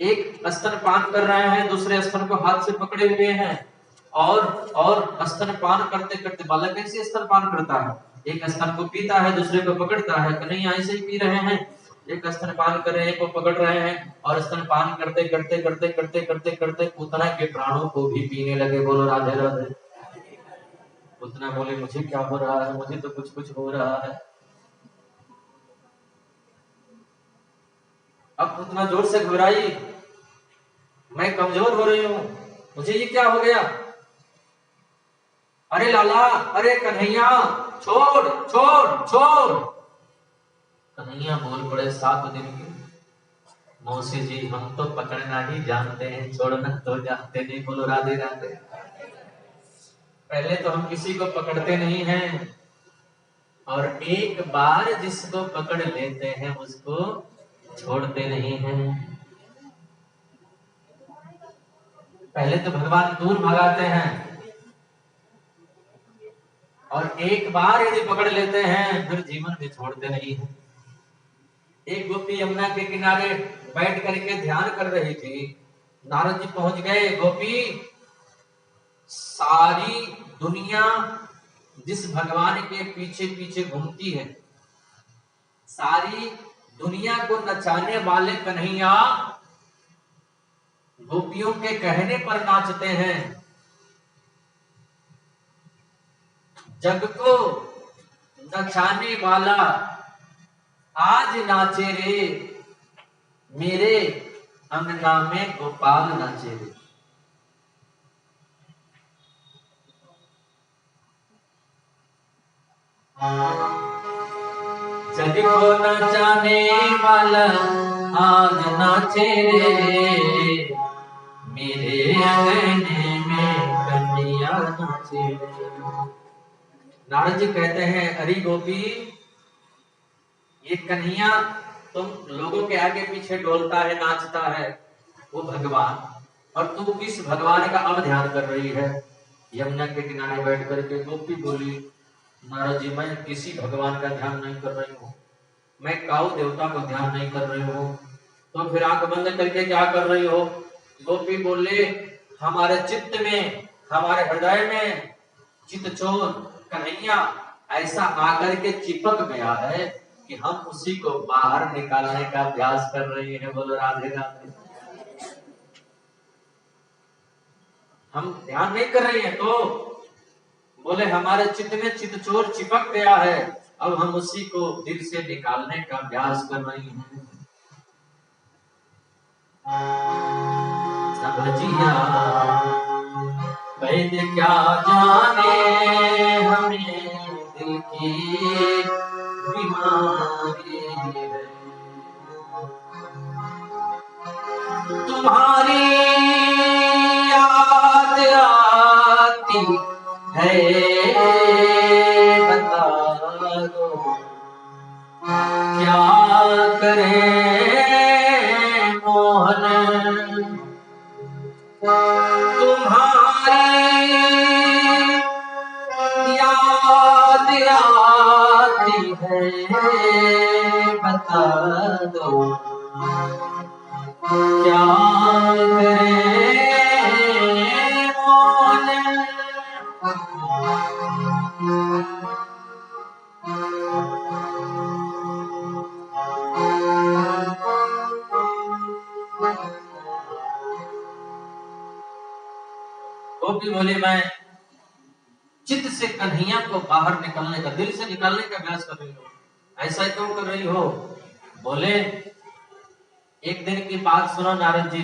एक स्तन पान कर रहे हैं, दूसरे स्तन को हाथ से पकड़े हुए हैं। और स्तन पान करते करते बालक कैसे स्तन पान करता है? एक स्तन को पीता है, दूसरे को पकड़ता है। कन्हैया ऐसे ही पी रहे हैं। एक स्तन पान कर रहे हैं, एक को पकड़ रहे हैं और स्तन पान करते करते करते करते करते करते पूतना के प्राणों को भी पीने लगे। बोलो राधे राधे। पूतना बोले मुझे क्या हो रहा है? मुझे तो कुछ कुछ हो रहा है। अब पूतना जोर से घबराई, मैं कमजोर हो रही हूँ, मुझे ये क्या हो गया? अरे लाला, अरे कन्हैया, छोड़ छोड़ छोड़। कन्हैया बोल पड़े 7 दिन के। मौसी जी हम तो पकड़ना ही जानते हैं, छोड़ना तो जानते नहीं। बोलो राधे राधे। पहले तो हम किसी को पकड़ते नहीं हैं और एक बार जिसको पकड़ लेते हैं उसको छोड़ते नहीं हैं। पहले तो भगवान दूर भगाते हैं और एक बार यदि पकड़ लेते हैं फिर जीवन में छोड़ते नहीं हैं। एक गोपी यमुना के किनारे बैठ करके ध्यान कर रही थी। नारद जी पहुंच गए। गोपी सारी दुनिया जिस भगवान के पीछे पीछे घूमती है, सारी दुनिया को नचाने वाले कन्हैया गोपियों के कहने पर नाचते हैं। जग को नचाने वाला आज नाचे रे, मेरे अंगना में गोपाल नाचे रे। जग को नचाने वाला आज नाचे रे, मेरे अंगने में कन्हैया नाचे रे। नारद जी कहते हैं, अरे गोपी, ये कन्हैया तुम लोगों के आगे पीछे डोलता है, नाचता है, वो भगवान, और तू किस भगवान का अब ध्यान कर रही है? यमुना के किनारे बैठ करके गोपी बोली, नारद जी, मैं किसी भगवान का ध्यान नहीं कर रही हूँ, मैं काऊ देवता को ध्यान नहीं कर रही हूँ। तो फिर आंख बंद करके क्या कर रही हो? गोपी बोले, हमारे चित्त में, हमारे हृदय में चित्तचोर कन्हैया ऐसा आकर के चिपक गया है कि हम उसी को बाहर निकालने का अभ्यास कर रही है। बोलो राधे राधे। हम ध्यान नहीं कर रही है, तो बोले हमारे चित्त में चित्तचोर चिपक गया है, अब हम उसी को दिल से निकालने का अभ्यास कर रही हैं। भजिया वैद्य क्या जाने हमें दिल की बीमारी है, तुम्हारी याद आती है, बता दो क्या करें मोहन, तुम्हारी याद आती है, बता दो क्या करें मोहन। गोपी बोले, मैं चित्त से कन्हैया को बाहर निकलने का, दिल से निकालने का अभ्यास कर रही हो। ऐसा क्यों कर रही हो? बोले, एक दिन की बात सुनो नारद जी।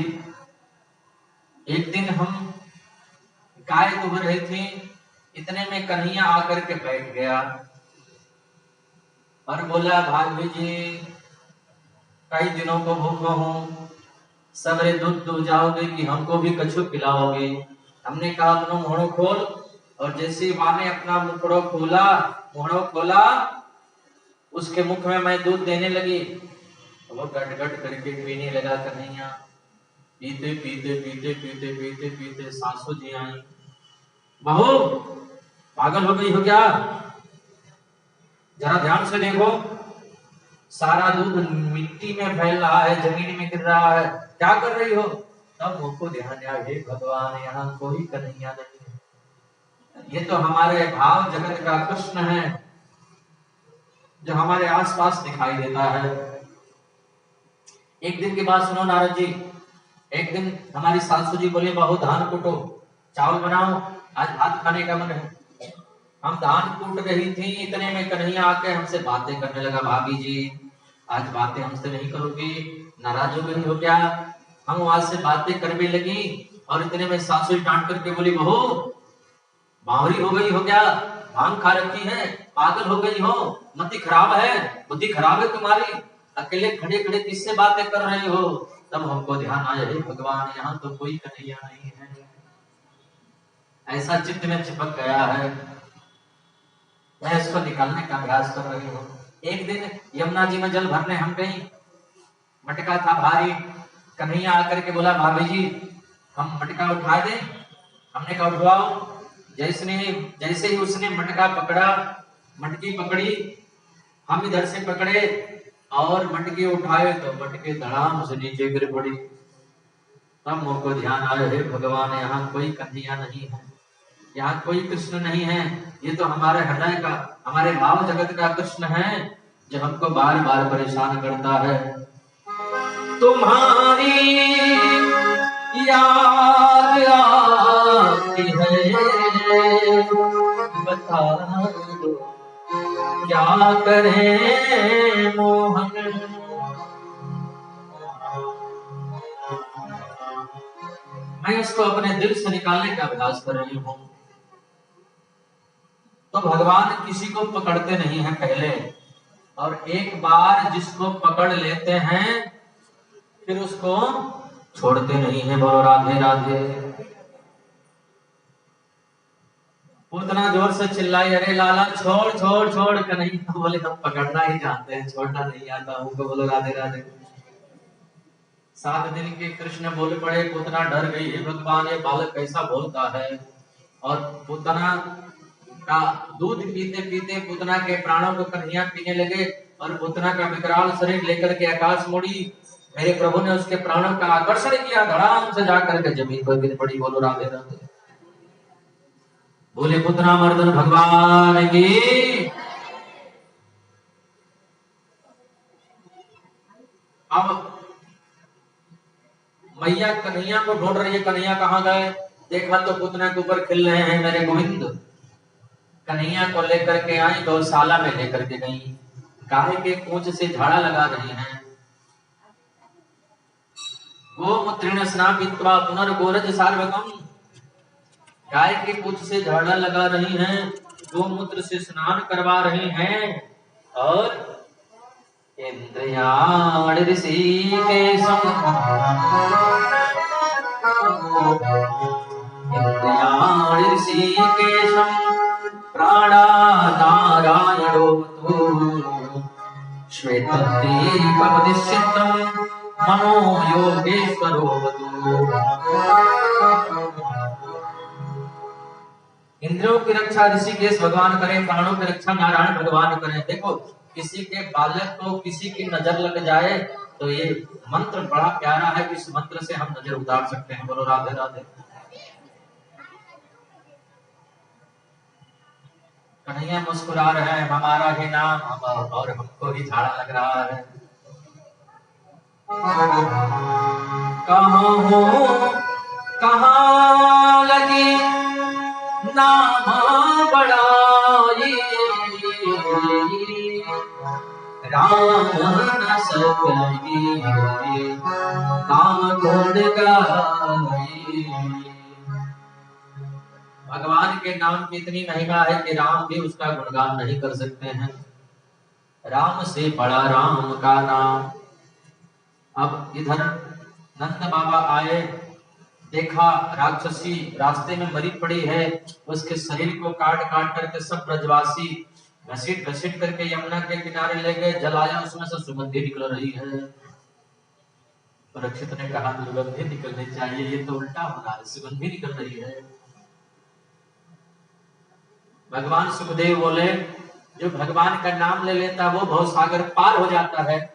एक दिन हम गाय दुह रही थी, इतने में कन्हैया आकर के बैठ गया और बोला, भाभी जी कई दिनों को भूखा हूँ, सवेरे दूध दूह जाओगे कि हमको भी कछु पिलाओगे? हमने कहा अपना मुहड़ो खोल, और जैसे माँ ने अपना मुखड़ो खोला, उसके मुख में मैं दूध देने लगी, वो गट गट करके पीने लगा कन्हैया। पीते पीते पीते पीते पीते पीते सासू जी आई, बहू पागल हो गई हो क्या? जरा ध्यान से देखो, सारा दूध मिट्टी में फैल रहा है, जमीन में गिर रहा है, क्या कर रही हो? तब मुझको ध्यान आया, हे भगवान, यहाँ कोई कन्हैया नहीं है, ये तो हमारे भाव जगत का कृष्ण है जो हमारे आसपास दिखाई देता है। एक दिन की बात सुनो नारद जी। एक दिन हमारी सासू जी बोले, बहू धान कूटो, चावल बनाओ, आज भात खाने का मन है। हम धान कूट रही थी, इतने में कन्हैया आके हमसे बातें करने लगा, भाभी जी आज बातें हमसे नहीं करोगी, नाराज हो गई हो क्या? हम वहां से बातें करने लगी और इतने में सासू डांट करके बोली, बहू बावरी हो गई हो क्या? भांग खा रखी है, पागल हो गई हो, मति खराब है, बुद्धि खराब है तुम्हारी, अकेले खड़े खड़े किससे बातें कर रहे हो? तब हमको ध्यान आया, हे भगवान, यहाँ तो कोई कन्हैया नहीं है। ऐसा चित्त में चिपक गया है, मैं इसको निकालने का अभ्यास कर रही हूँ। एक दिन यमुना जी में जल भरने हम गई, मटका था भारी, कन्हैया आकर के बोला, भाभी जी हम मटका उठा दें? हमने कहा उठवाओ। जैसे ही उसने मटका पकड़ा, मटकी पकड़ी, हम इधर से पकड़े और मटकी उठाए तो मटके धड़ाम से नीचे गिर पड़ी। तब मुझको ध्यान आया, हे भगवान, यहाँ कोई कन्हैया नहीं है। यहाँ कोई कृष्ण नहीं है, ये तो हमारे हृदय का, हमारे भाव जगत का कृष्ण है जो हमको बार बार परेशान करता है। तुम्हारी याद आती है, बता दो क्या करें मोहन। मैं इसको अपने दिल से निकालने का अभ्यास कर रही हूँ। तो भगवान किसी को पकड़ते नहीं हैं पहले, और एक बार जिसको पकड़ लेते हैं फिर उसको छोड़ते नहीं है। बोलो राधे राधे। उतना जोर से चिल्लाई, अरे लाला छोड़ छोड़ छोड़, कन्हैया बोले हम पकड़ना ही जानते हैं, छोड़ना नहीं आता हमको। बोलो राधे राधे। 7 दिन के कृष्ण बोल पड़े, पूतना डर गई, हे भगवान ये बालक कैसा बोलता है। और पूतना का दूध पीते पीते पूतना के प्राणों को कन्हैया पीने लगे, और पूतना का विकराल शरीर लेकर के आकाश मुड़ी। मेरे प्रभु ने उसके प्राणों का आकर्षण किया, धड़ाम से जाकर के जमीन पर गिर पड़ी। बोलो राधे राधे। बोले पुतना मर्दन भगवान की। अब मैया कन्हैया को ढूंढ रही है, कन्हैया कहाँ गए। देखा तो पुतना के ऊपर खिल रहे हैं मेरे गोविंद। कन्हैया को लेकर के आई, गौशाला में लेकर के गई, गाय के पूंछ से झाड़ा लगा रही हैं। गोमूत्रेण स्नापित्वा पुनर्गोरज सार्वकम्, गाय के पूंछ से झाड़ा लगा रही हैं, गोमूत्र से स्नान करवा रही हैं। और इंद्रियाण ऋषिकेशम, इंद्रियाण ऋषिकेशम प्राणा नारायणो श्वेतदीपवदिष्यतं मनो योगेश्वरो वतु। इंद्रियों की रक्षा ऋषिकेश भगवान करें, प्राणों की रक्षा नारायण भगवान करें। देखो किसी के बालक को किसी की नजर लग जाए तो ये मंत्र बड़ा प्यारा है, इस मंत्र से हम नजर उतार सकते हैं। बोलो राधे राधे। कन्हैया मुस्कुरा रहे हैं, हमारा ही नाम और हमको ही झाड़ा लग रहा है। कहाँ हो कहाँ लगी नाम बड़ाई, राम न सकी नाम गुण गाई। भगवान के नाम की इतनी महिमा है कि राम भी उसका गुणगान नहीं कर सकते हैं। राम से बड़ा राम का नाम। अब इधर नंद बाबा आए, देखा राक्षसी रास्ते में मरी पड़ी है, उसके शरीर को काट काट करके सब ब्रजवासी घसीट घसीट करके यमुना के किनारे ले गए, जलाया, उसमें से सुगंधी निकल रही है। परीक्षित ने कहा दुर्गंधी निकलनी चाहिए, ये तो उल्टा हो रहा है, सुगंधी निकल रही है। भगवान सुखदेव बोले जो भगवान का नाम ले लेता वो भवसागर पार हो जाता है।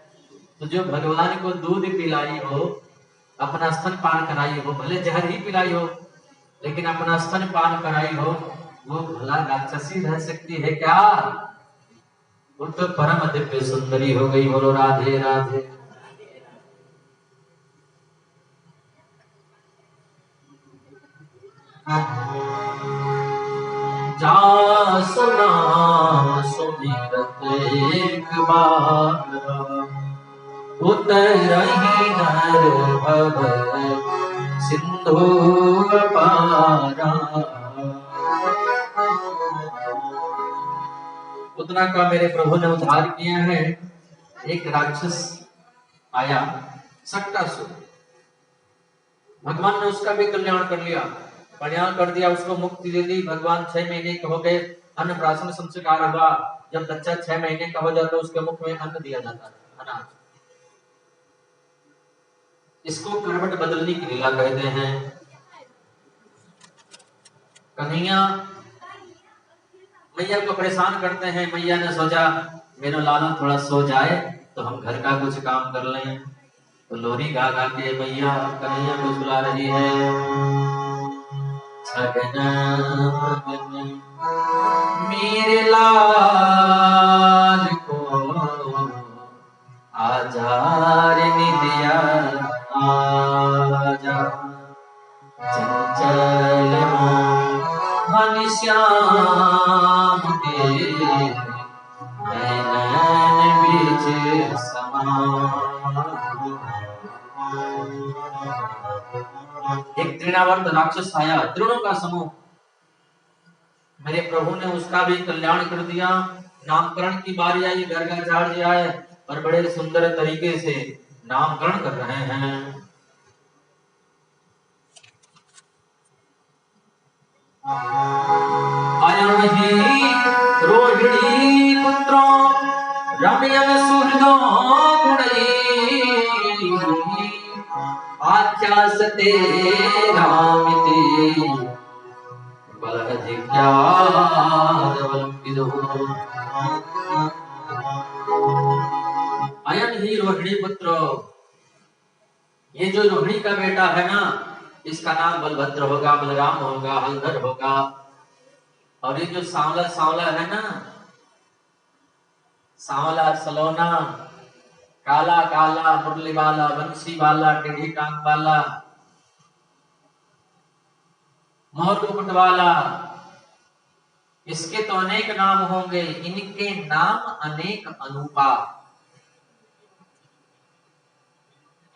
तो जो भगवान को दूध पिलाई हो, अपना स्तन पान कराई हो, भले जहर ही पिलाई हो लेकिन अपना स्तन पान कराई हो, वो भला राक्षसी रह सकती है क्या? वो तो परम दिव्य सुंदरी हो गई। बोलो राधे राधे। जा सुना सुमिरत एक बार, उतरहि नर भव सिंधु पारा। उतना का मेरे प्रभु ने उद्धार किया है। एक राक्षस आया सक्टासुर, भगवान ने उसका भी कल्याण कर लिया, कल्याण कर दिया, उसको मुक्ति दे दी। भगवान 6 महीने के हो गए, अन्नप्राशन संस्कार हुआ। जब बच्चा 6 महीने का हो जाता है उसके मुख में अन्न दिया जाता है, अनाज। इसको करवट बदलने की लीला कहते हैं। कन्हैया मैया को परेशान करते हैं। मैया ने सोचा मेरा लाला थोड़ा सो जाए तो हम घर का कुछ काम कर लें, तो लोरी गा गा के मैया कन्हैया को सुला रही है। छगन मेरे लाल को आजा रे निदिया आजा चंचल मोहन श्याम के नैनन बीच समा। एक तृणावर्त राक्षस आया, तृणों का समूह, मेरे प्रभु ने उसका भी कल्याण कर दिया। नामकरण की बारी आई, गर्गाचार्य आए और बड़े सुंदर तरीके से नामकरण कर रहे हैं। अयं हि रोहिणी पुत्रो रम्यं सुहृदो गुणैः आख्यासते रामिति अयन ही रोहिणी पुत्र, ये जो रोहिणी का बेटा है ना, इसका नाम बलभद्र होगा, बलराम होगा, हलधर होगा। और ये जो सांवला सांवला है ना, सांवला सलोना, काला काला, मुरली वाला, बंसी वाला, टेढ़ी टांग वाला, मोर मुकुट वाला, इसके तो अनेक नाम होंगे, इनके नाम अनेक अनूपा।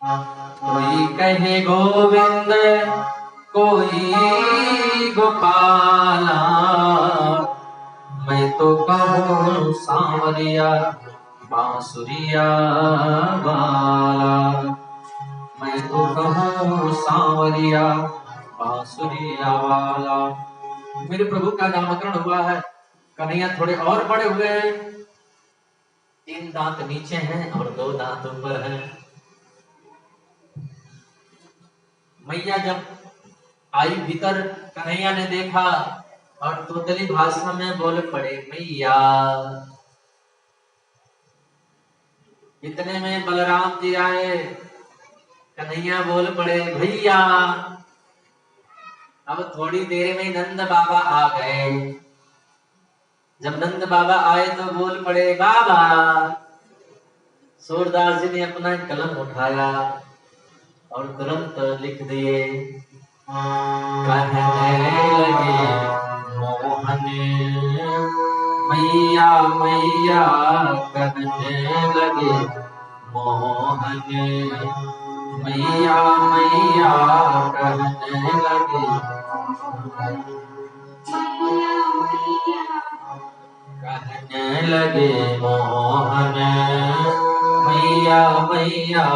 कोई कहे गोविंद, कोई गोपाला, मैं तो कहूँ सांवरिया बांसुरिया वाला, मैं तो कहूँ सांवरिया बांसुरिया वाला। मेरे प्रभु का नामकरण हुआ है। कन्हैया थोड़े और बड़े हुए हैं, 3 दांत नीचे हैं और 2 दांत ऊपर हैं। मैया जब आई भीतर, कन्हैया ने देखा और तोतली भाषा में बोल पड़े, मैया। इतने में बलराम जी आए, कन्हैया बोल पड़े, भैया। अब थोड़ी देर में नंद बाबा आ गए। जब नंद बाबा आए तो बोल पड़े, बाबा। सूरदास जी ने अपना कलम उठाया और तुरंत लिख दिए, कहने लगे मोहन मैया मैया, कहने लगे मोहन मैया मैया, कहने लगे कहने लगे मोहन मैया मैया,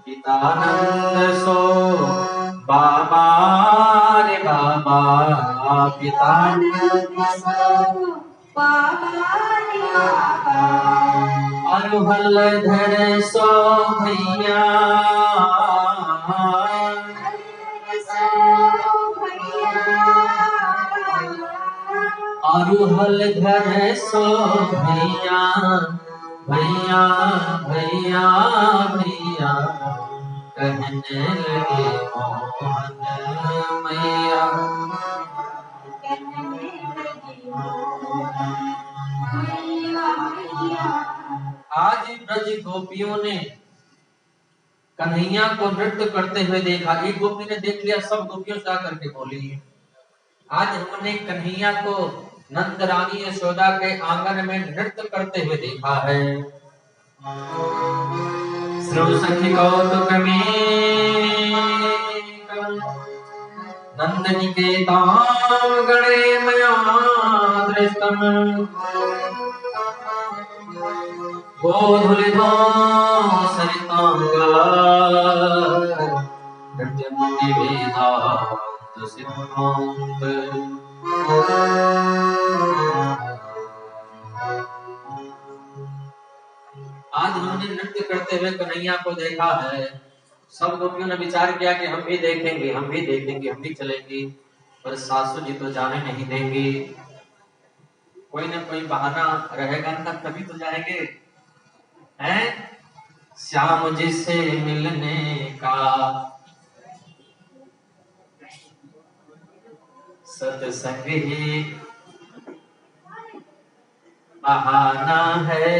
पितानंद सो बाबा रे बाबा, पितानंद सो बाबा रे बाबा, अरुहल धर सो भैया, अरुहल धर सो भैया, भैया भैया भैया, कहने लगे मोहन मैया, आज ब्रज गोपियों ने कन्हैया को नृत्य करते हुए देखा। एक गोपी ने देख लिया, सब गोपियों से आकर के बोली, आज हमने कन्हैया को नंद रानी यशोदा के आंगन में नृत्य करते हुए देखा है। श्रवण सखी कौतुक में नंद निकेतन गणे मया दृष्टम, गोधूलिधो सरितांगा नृत्यमुनि वेदांत सिद्धांत। आज हमने नृत्य करते हुए कन्हैया को देखा है। सब गोपियों ने विचार किया कि हम भी देखेंगे, हम भी देखेंगे, हम भी चलेंगे, पर सासू जी तो जाने नहीं देंगी। कोई ना कोई बहाना रहेगा ना, तभी तो जाएंगे, हैं? श्याम जी से मिलने का सत्संग ही बहाना है।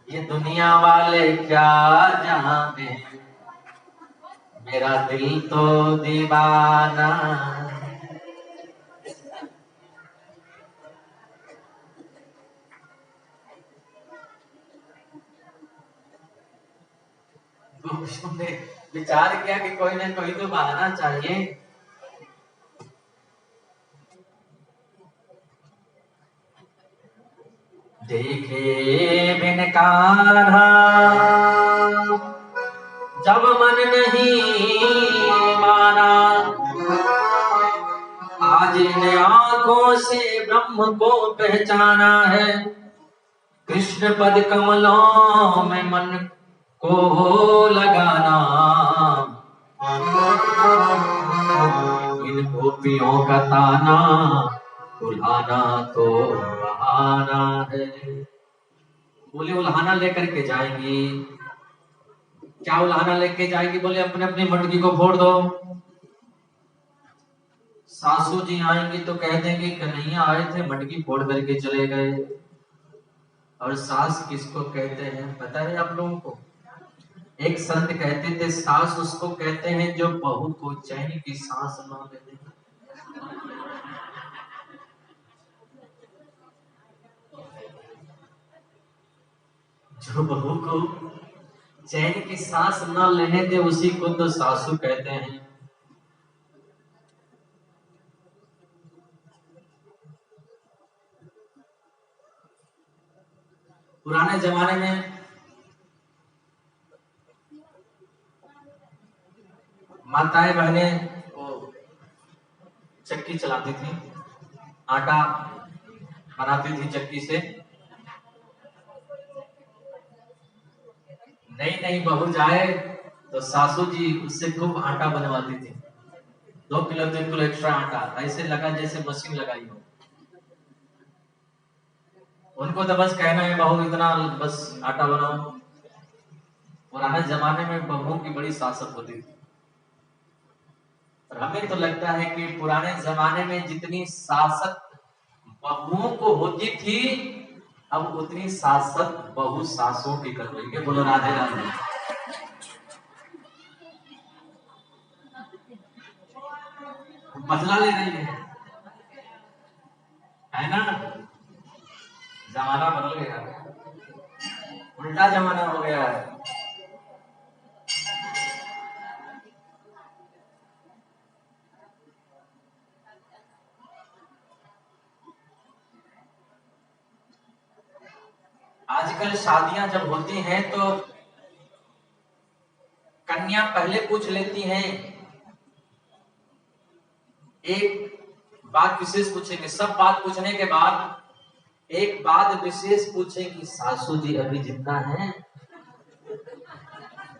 ये दुनिया वाले क्या जाने, मेरा दिल तो दीवाना। ने विचार किया कि कोई ना कोई तो बहाना चाहिए। देखे बिन कान्हा जब मन नहीं माना, आज इन आंखों से ब्रह्म को पहचाना है। कृष्ण पद कमलों में मन को लगाना, इन गोपियों का ताना उल्हाना तो बहाना है। बोले उल्हाना लेकर के जाएंगी। क्या उल्हाना लेके जाएंगी? बोले अपने अपनी मटकी को फोड़ दो। सासू जी आएंगी तो कह देंगे कन्हैया आए थे मटकी फोड़ करके चले गए। और सास किसको कहते हैं पता है आप लोगों को? एक संत कहते थे सास उसको कहते हैं जो बहू को चैन की सांस न लेने। जो बहू को चैन की सांस न लेने दे उसी को तो सासू कहते हैं। पुराने जमाने में माताएं बहनें वो चक्की चलाती थी, आटा बनाती थी चक्की से। नई नई बहू जाए तो सासू जी उससे खूब आटा बनवाती थी। 2 किलो 3 किलो एक्स्ट्रा आटा, ऐसे लगा जैसे मशीन लगाई हो। उनको तो बस कहना है बहू इतना बस आटा बनाओ। पुराने जमाने में बहुओं की बड़ी शासक होती थी। और हमें तो लगता है कि पुराने जमाने में जितनी शासक बहुओं को होती थी अब उतनी शासक बहु सासों की कर रही है। बोलो राधे राधे। बदला ले रही है ना? जमाना बदल गया, उल्टा जमाना हो गया है। आजकल शादियां जब होती हैं तो कन्या पहले पूछ लेती हैं, एक बात विशेष पूछेंगे। सब बात पूछने के बाद एक बात विशेष पूछेंगी, सासू जी अभी जिंदा हैं?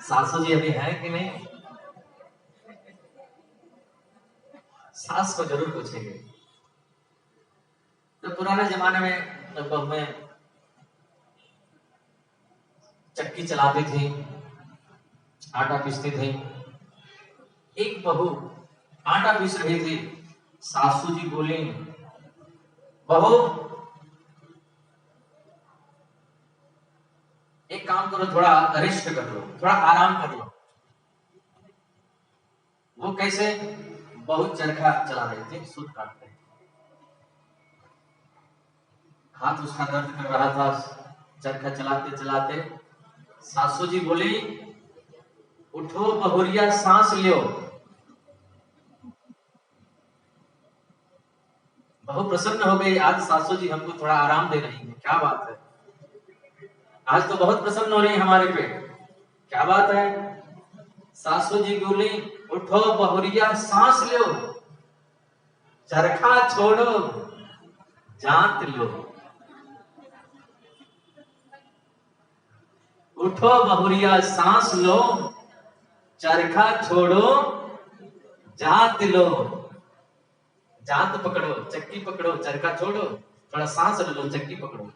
सासू जी अभी है कि नहीं? सास को जरूर पूछेंगे। तो पुराने जमाने में जब हमें चक्की चलाती थी, आटा पीसती थी, एक बहू आटा पीस रही थी। सासू जी बोली, बहू एक काम करो, थोड़ा रेस्ट कर लो, थोड़ा आराम कर लो। वो कैसे? बहुत चरखा चला रही थी, सूत काटते, हाथ उसका दर्द कर रहा था चरखा चलाते चलाते। सासू जी बोली, उठो बहुरिया सांस लियो। बहुत प्रसन्न हो गई, आज सासू जी हमको थोड़ा आराम दे रही हैं। क्या बात है, आज तो बहुत प्रसन्न हो रही है हमारे पे। क्या बात है? सासू जी बोली, उठो बहुरिया सांस लो, चरखा छोड़ो जात लो। उठो बहुरिया सांस लो, चरखा छोड़ो जात लो। जात पकड़ो, चक्की पकड़ो, चरखा छोड़ो, थोड़ा सांस लो, चक्की पकड़ो।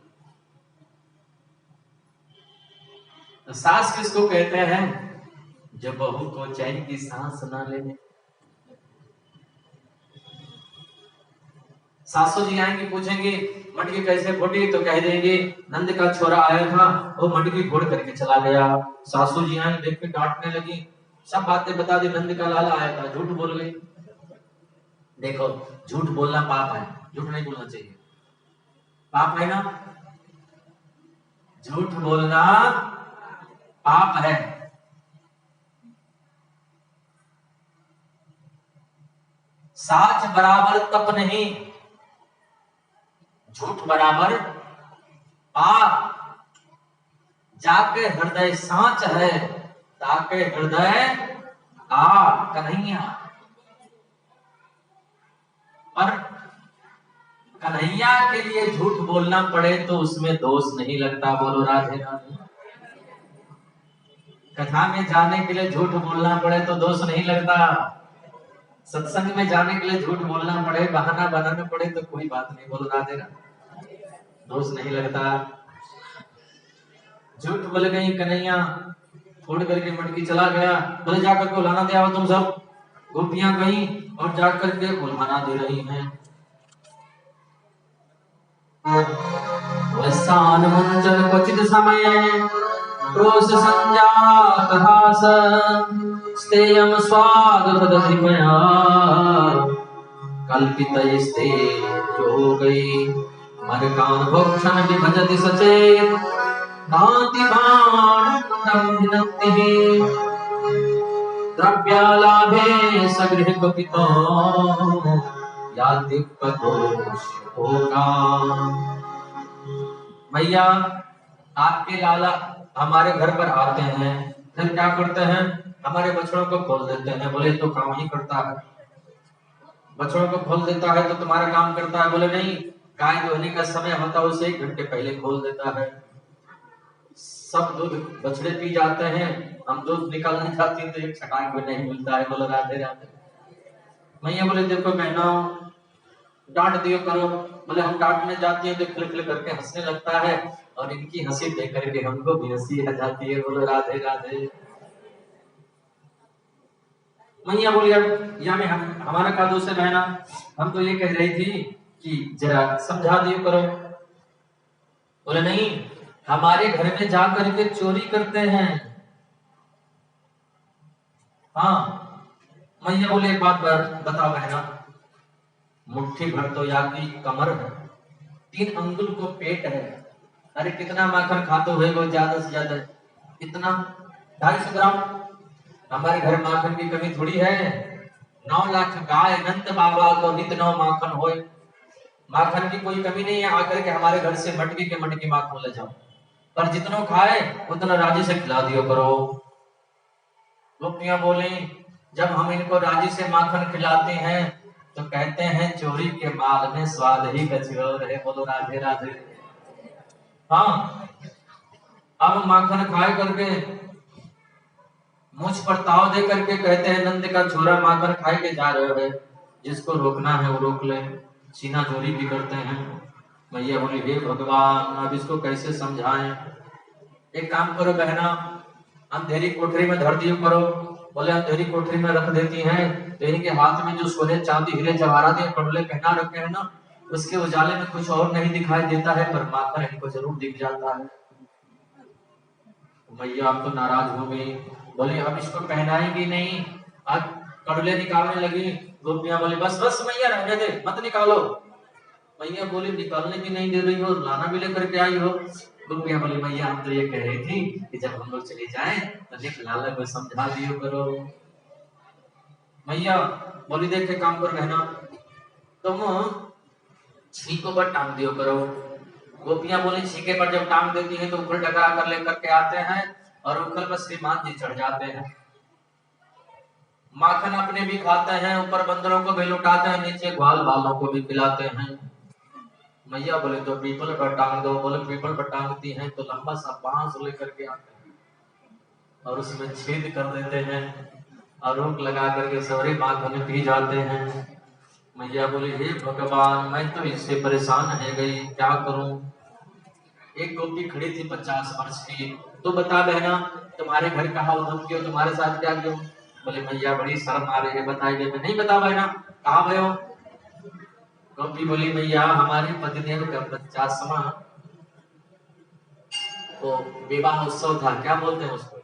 तो सास किसको कहते हैं? जो बहू को चैन की सांस ना लेने। सासू जी आएंगी, पूछेंगे मटकी कैसे फूटी, तो कह देंगे नंद का छोरा आया था, वो मटकी फोड़ करके चला गया। सासू जी आएंगी, देख के डांटने लगी, सब बातें बता दी, नंद का लाला आया था, झूठ बोल गई। देखो, झूठ बोलना पाप है, झूठ नहीं बोलना चाहिए, पाप है ना, झूठ बोलना पाप है। साच बराबर तप नहीं, झूठ बराबर पाप। जाके हृदय सांच है, ताके हृदय आ कन्हैया। पर कन्हैया के लिए झूठ बोलना पड़े तो उसमें दोष नहीं लगता। बोलो राधे राधे। कथा में जाने के लिए झूठ बोलना पड़े तो दोष नहीं लगता। सत्संग में जाने के लिए झूठ बोलना पड़े, बहाना बनाना पड़े तो कोई बात नहीं। बोलो राधे राधे, दोष नहीं लगता। झूठ बोल गई कन्हैया, फोड़ करके मटकी चला गया। बोले जाकर के उलाना दे आओ तुम सब। गोपियां गई और जाकर के उलाना दे रही हैं। वसान मंजन क्वचित समय क्रोश संजात हास स्तेयम स्वागतधिपया कल्पितैस्ते योगै मरकान भक्षण विभजति सचेत कांति बाण कुंडम द्रव्यालाभे सगृह कपितो भैया आपके लाला हमारे घर पर आते हैं, फिर क्या करते हैं? हमारे बछड़ों को खोल देते हैं। बोले तो काम ही करता है, बछड़ों को खोल देता है तो तुम्हारा काम करता है? बोले नहीं, गाय दोहने का समय होता है उसे 1 घंटे पहले खोल देता है। सब दूध बछड़े पी जाते हैं, हम दूध निकालने जाते हैं तो एक छटाक भी नहीं मिलता है। बोले राधे राधे। मैया बोले देखो बहनों, डांट दियो करो। बोले हम डांटने जाती है तो खिल खिल करके हंसने लगता है, और इनकी हंसी देख करके हमको भी हंसी आ जाती है। बोलो राधे राधे। मैया बोली अब या में हमारा का दोष है बहना, हम तो ये कह रही थी कि जरा समझा दियो करो। बोले नहीं, हमारे घर में जा करके चोरी करते हैं। हाँ। मैया बोले एक बात बताओ बहना, मुट्ठी भर तो या की कमर है, 3 अंगुल को पेट है। अरे कितना माखन खाते हुए वो ज्यादा से ज्यादा इतना 250 ग्राम। हमारे घर माखन की कमी थोड़ी है। 9 लाख गाय नंद बाबा को नित 9 माखन होए, माखन की कोई कमी नहीं है। आकर के हमारे घर से मटकी के मटकी माखन ले जाओ, पर जितना खाए उतना राजी से खिला दियो करो। गोपियां बोली जब हम इनको राजी से माखन खिलाते हैं तो कहते हैं चोरी के माल में स्वाद ही कुछ और है। बोलो राधे राधे। हाँ, अब माखन खाए करके मुझ पर ताव दे करके कहते हैं नंद का छोरा माखन खाए के जा रहे है, जिसको रोकना है वो रोक ले। सीना चोरी भी करते हैं। मैया बोली हे भगवान, अब इसको कैसे समझाएं? एक काम करो बहना, अंधेरी कोठरी में धर दियो करो। बोले अंधेरी कोठरी में रख देती हैं तो इनके हाथ में जो सोने चांदी हीरे जवाहरात या कड़ले पहना रखे हैं ना, उसके उजाले में कुछ और नहीं दिखाई देता है, पर माखन इनको जरूर दिख जाता है। मैया अब तो नाराज हो गई। बोले अब इसको पहनाएंगी नहीं। अब कड़ले निकालने लगी। गोपियां बोली बस बस मैया रहने दे, मत निकालो। मैया बोली निकालने भी नहीं दे रही हो, लाना भी लेकर के आई हो। गोपियां बोली मैया हम तो ये कह रही थी कि जब हम लोग चले जाएं तो देख लाला को समझा दियो करो। मैया बोली देख के काम कर रहना, तुम छीको पर टांग दियो करो। गोपियां बोली छीके पर जब टांग देती है तो उखल टकरा कर लेकर के आते हैं और उखल पर श्रीमान जी चढ़ जाते हैं। माखन अपने भी खाते हैं, ऊपर बंदरों को भी लुटाते हैं, नीचे ग्वाल बालों को भी पिलाते हैं। मैया बोले तो पीपल पर टांग दो। बोले पीपल पर टांगती हैं तो लंबा सा बांस लेकर के आते हैं और उसमें छेद कर देते हैं और रोक लगा करके सारे माखन पी जाते हैं। मैया बोली हे भगवान, मैं तो इससे परेशान है गई, क्या करूं? एक गोपी खड़ी थी 50 वर्ष की। तो बता बहना, तुम्हारे घर कहाँ उधम क्यों, तुम्हारे साथ क्या क्यों? बोले मैया बड़ी शर्म आ रही है, बताइए। मैं नहीं बता बहना, कहाँ गए हो? गोपी बोली मैया हमारे पतिदेव का 50वां वो विवाह उत्सव था, क्या बोलते हैं उसको,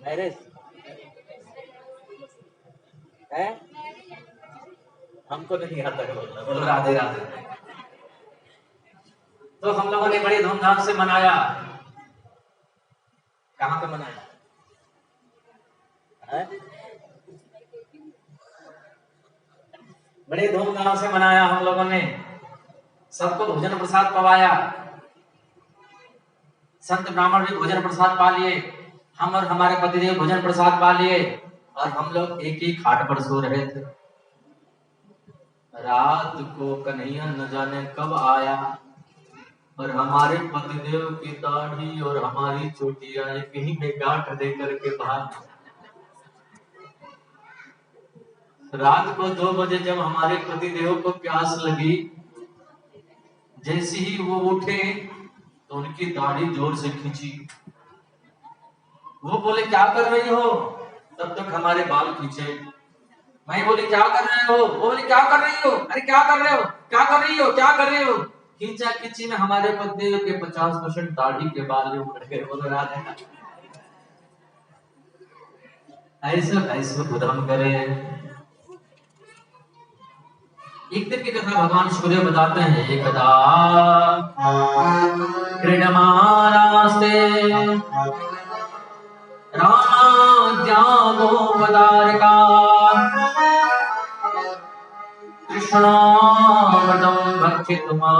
मैरिज है? हमको नहीं आता है बोलना, बोलो राधे राधे। तो हम लोगों ने बड़ी धूमधाम से मनाया। कहाँ पे मनाया है? बड़े धूमधाम से मनाया हम लोगों ने, सबको भोजन प्रसाद पवाया, संत ब्राह्मण भी भोजन प्रसाद पा लिए, हम और हमारे पतिदेव भोजन प्रसाद पा लिए, और हम लोग एक ही खाट पर सो रहे थे। रात को कन्हैया न जाने कब आया और हमारे पतिदेव की दाढ़ी और हमारी चोटियां एक ही में गांठ दे करके बाहर। रात को 2 बजे जब हमारे पतिदेव को प्यास लगी, जैसे ही वो उठे तो उनकी दाढ़ी जोर से खींची। वो बोले क्या कर रही हो? तब तक हमारे बाल खींचे। मैं बोली क्या कर रहे हो? वो बोली क्या कर रही हो? अरे क्या कर रहे हो, क्या कर रही हो, क्या कर रही हो? खींचा खींची में हमारे पतिदेव के 50% दाढ़ी के बाल उखड़ गए। बोलो राधे राधे। ऐसा ऐसा उधम करे। एक दिन की कथा भगवान सूर्य बताते हैं। एकदा क्रीडमानास्ते रामाज्ञागो पदारका कृष्णामृतं भक्षितुमां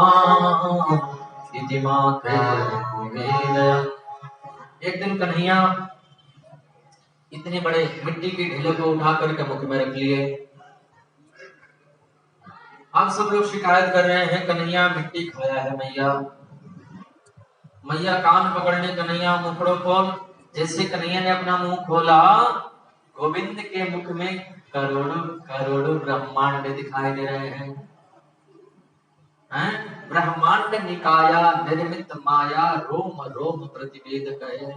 एक दिन कन्हैया इतने बड़े मिट्टी के ढेले को उठा करके मुख में रख लिए। अब सब लोग शिकायत कर रहे हैं कन्हैया मिट्टी खाया है। मैया मैया कान पकड़ने कन्हैया मुखड़ो खोल। जैसे कन्हैया ने अपना मुंह खोला, गोविंद के मुख में करोड़ों करोड़ों ब्रह्मांड दिखाई दे रहे हैं। ब्रह्मांड निकाया निर्मित माया रोम रोम प्रतिवेद कहे।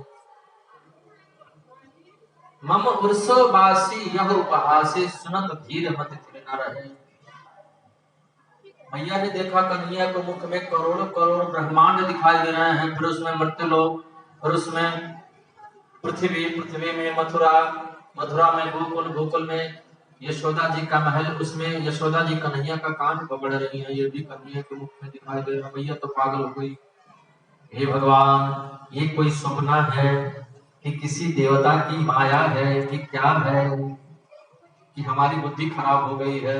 मम उर्सो बासी यह उपहासे सुनत धीर मत थिर न रहे। मैया ने देखा कन्हैया को मुख में करोड़ों करोड़ ब्रह्मांड दिखाई दे रहे हैं, फिर उसमें मृत्यु लोक, और उसमें पृथ्वी, पृथ्वी में मथुरा, मथुरा में गोकुल, गोकुल में यशोदा जी का महल, उसमें यशोदा जी कन्हैया का कान पकड़ रही है, ये भी कन्हैया के मुख में दिखाई दे रहा। मैया तो पागल हो गई। हे भगवान, ये कोई सपना है कि किसी देवता की माया है कि क्या है कि हमारी बुद्धि खराब हो गई है?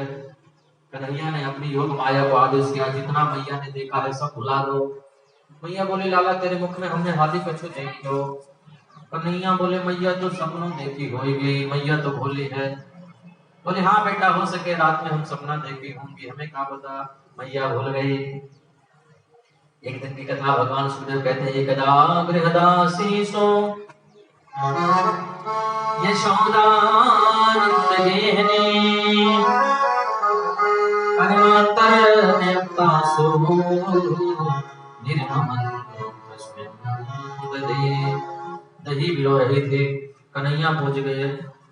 कन्हैया ने अपनी योग माया को आदेश किया, जितना मैया ने देखा है सब भुला दो। मैया बोले लाला तेरे मुख में हमने हाथी कछू देखो। कन्हैया बोले मैया तो सपनों देखी होगी, मैया तो भोली है। बोले हाँ बेटा, हो सके रात में हम सपना देखी होंगी, हमें क्या पता। मैया भूल गई। एक दिन की कथा भगवान सूर्य कहते हैं। एकदा गृहदासीसो यशोदानंद गेहनी कर्मांतर नेप्तासु दही बिलो रहे थे। कन्हैया पहुंच गए।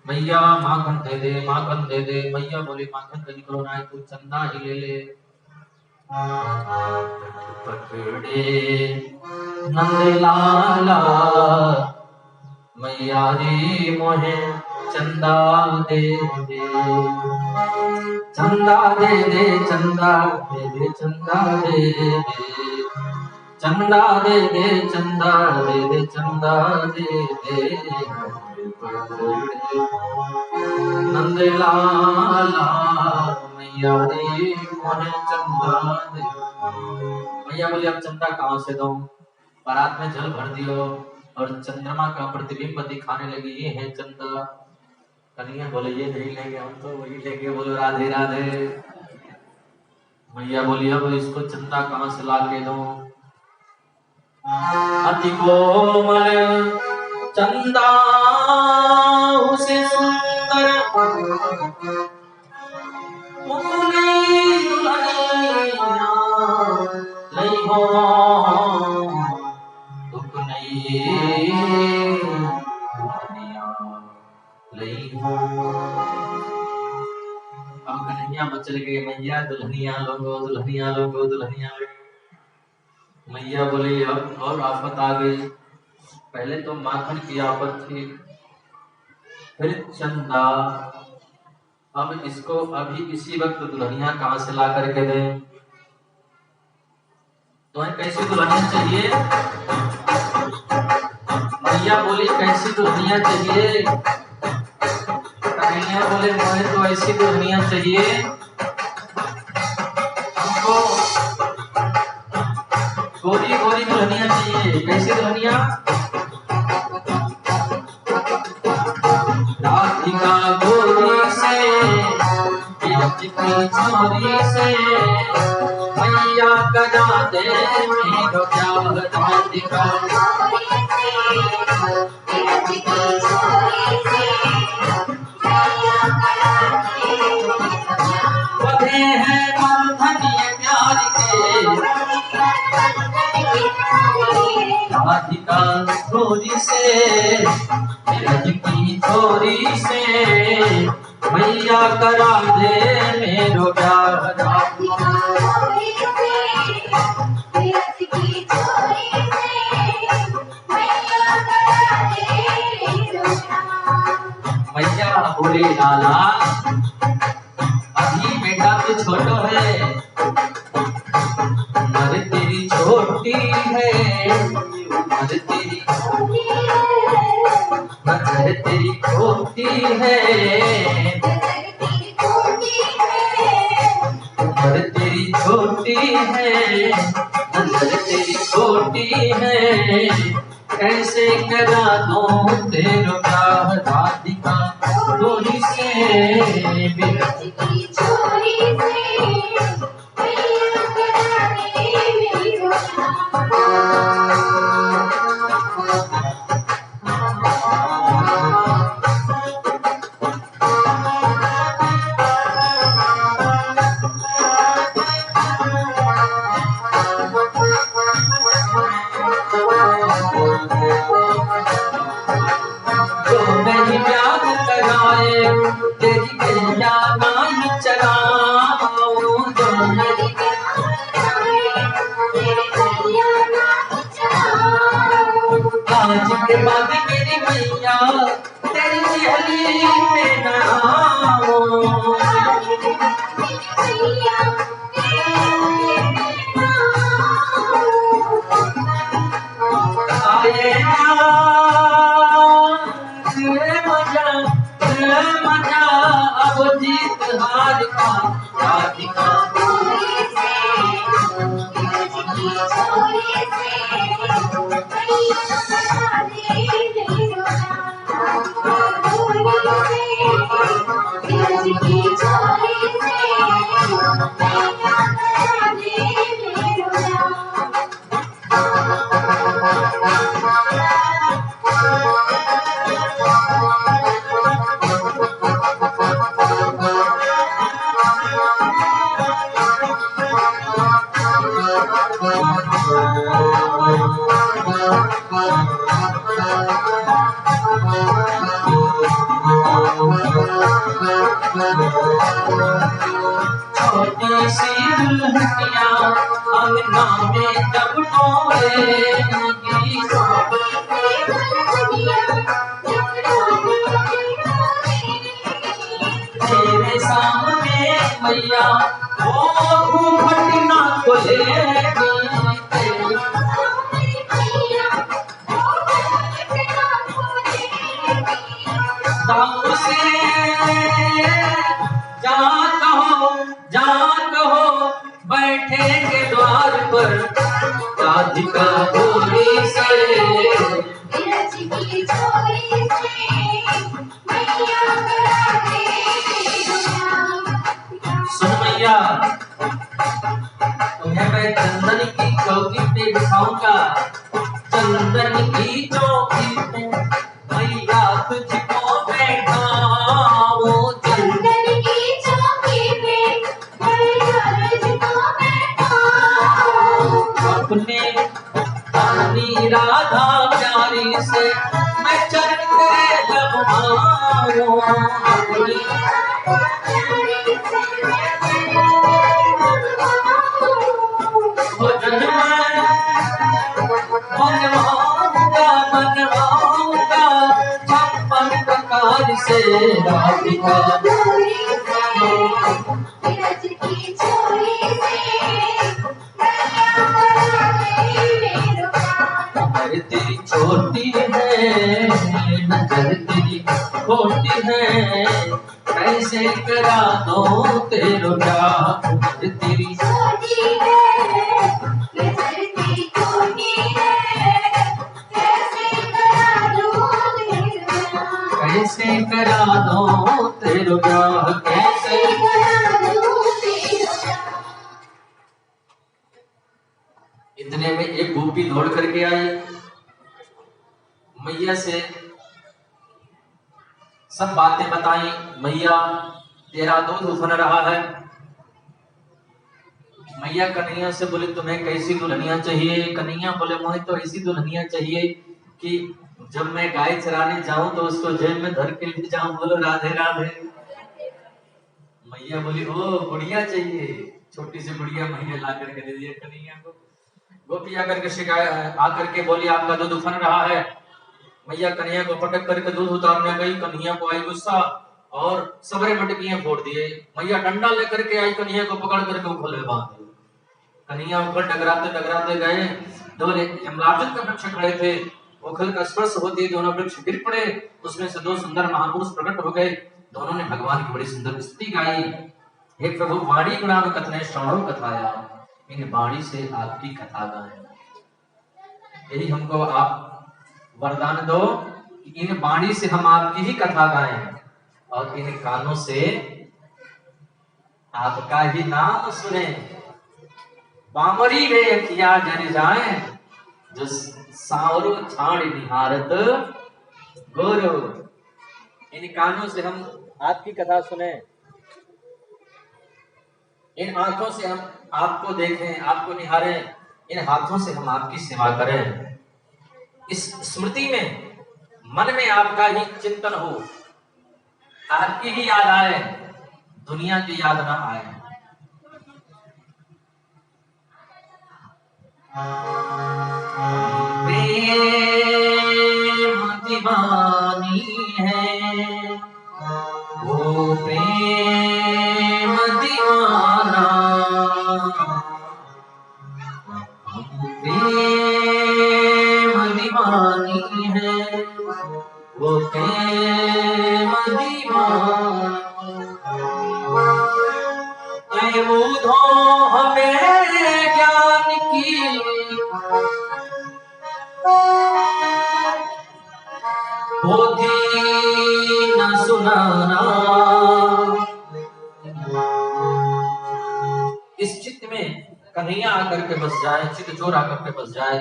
मैया माखन दे दे, माखन दे दे। मैया बोली माखन का निकलो ना, तू चंदा ही ले ले। पकड़े नंदलाला मैया रे मोहे चंदा दे दे, चंदा दे दे, चंदा दे दे, चंदा दे दे, चंदा दे दे, चंदा दे दे, चंदा दे दे। नंदलाला मैया रे मोहे चंदा दे। मैया बोली अब चंदा कहाँ से दूं? बारात में जल भर दियो और चंद्रमा का प्रतिबिंब दिखाने लगी, ये है चंदा। कन्हैया बोले ये नहीं लेंगे, हम तो वही लेंगे। बोलो राधे राधे। मैया बोली अब इसको चंदा कहाँ से ला के दूं? अति कोमल चंदा उसे सुंदर मुकुनी दुल्हनिया लई हो दुख नहीं दुल्हनिया लई हो। अब कन्हैया मचल गए मैया दुल्हनिया लोगो दुल्हनिया लोगो दुल्हनिया लोगो। मैया बोली अब और आफत आ गई। पहले तो माखन की आफत थी, फिर चंदा, अब इसको अभी इसी वक्त दुल्हनिया कहां से ला करके दें? तुम्हें कैसी दुल्हनिया चाहिए? मैया बोली कैसी दुल्हनिया चाहिए? कन्हैया बोले मुझे तो ऐसी दुल्हनिया चाहिए हमको गोरी गोरी दुल्हनिया चाहिए। कैसी दुल्हनिया? राधिका गोरी से छोरी से मैया करा दे मेरो प्यार। राधिका बधे हैं बंधन ये प्यार के राधिका गोरी से रज की छोरी से मैया करा दे मेरो प्यार। राधिका गोरी से रज की छोरी से मैया करा दे मेरो प्यार। मैया बोले लाला अभी बेटा तो छोटो है, उम्र तेरी छोटी है, उम्र तेरी छोटी है, नजर तेरी छोटी है, उम्र तेरी छोटी है, नजर तेरी छोटी है, कैसे करा दूं तेरो प्यार। राधिका गोरी से बिरज की छोरी से मैया करा दे मेरो तेरी गैया नाई चलाओ जो मेरी आज के बाद मेरी मैया तेरी चहली में न आओ। मजा अब जीत हार का राधिका गोरी से रज की छोरी से मैया करा दे मेरो प्यार। गोरी से रज की छोरी से मैया करा दे मेरो प्यार। छोटी सी दुल्हनिया अंगना में जब टोलेगी, तेरे सामने मैया वो घूंघट ना खोलेगी, ताऊ से जा कहो बैठेंगे द्वार पर राधिका गोरी से रज की छोरी से मैया करा दे मेरो प्यार। सुन मैया तुम्हें मैं चंदन की चौकी पे बिठाऊंगा, चंदन की चौकी पे मैया तुझको बैठाऊं। चंदन की चौकी पे मैया तुझको बैठाऊं। से मैं चरण तेरे जब मारूं मनवाऊंगा छप्पन प्रकार से राधिका नजर तेरी छोटी है नजर तेरी खोटी है कैसे करा दो तेरो प्यार नजर तेरी छोटी है नजर तेरी खोटी है कैसे करा दो तेरो प्यार कैसे इतने में एक गोपी दौड़ करके आई मैया से सब बातें बताई मैया तेरा दूध उफन रहा है मैया कन्हैया से बोले तुम्हें कैसी दुल्हनिया चाहिए कन्हैया बोले मुझे तो ऐसी दुल्हनिया चाहिए कि जब मैं गाय चराने जाऊं तो उसको जेब में धर के ले जाऊं बोलो राधे राधे मैया बोली ओ गुड़िया चाहिए छोटी सी गुड़िया मैया ला करके दे दिया कन्हैया को गोपी आकर के शिकायत आकर के बोली आपका दूध उफन रहा है मैया कन्हैया को पटक करके दूध उतारने गई कन्हैया को आई गुस्सा और सबरे मटकियां फोड़ दिए मैया डंडा लेकर के आई कन्हैया को पकड़ करके उखल बांध दिए कन्हैया उखल टकराते गए दो यमराजन के वृक्ष खड़े थे उखल का स्पर्श होते दोनों वृक्ष गिर पड़े उसमें से दो सुंदर महापुरुष प्रकट हो गए दोनों ने भगवान की बड़ी सुंदर स्तुति गाई हे प्रभु वाणी गुणानु कथने श्रवणो कथाया इन वाणी से आपकी कथा गाएं यही हमको आप वरदान दो कि इन वाणी से हम आपकी ही कथा गाएं और इन कानों से आपका ही नाम सुने बामरी वे किया जन जाए जो सावरो छाड़ निहारत गोरो इन कानों से हम आपकी कथा सुने इन आंखों से हम आपको देखें आपको निहारें इन हाथों से हम आपकी सेवा करें इस स्मृति में मन में आपका ही चिंतन हो आपकी ही याद आए दुनिया की याद ना आए प्रेम दीवानी है वो प्रेम दीवाना प्रेम दीवानी है वो प्रेम दीवाना बूधो हमें ज्ञान की बोधी न सुनाना इस चित्त में कन्हैया आकर के बस जाए चित्त चोर आकर के बस जाए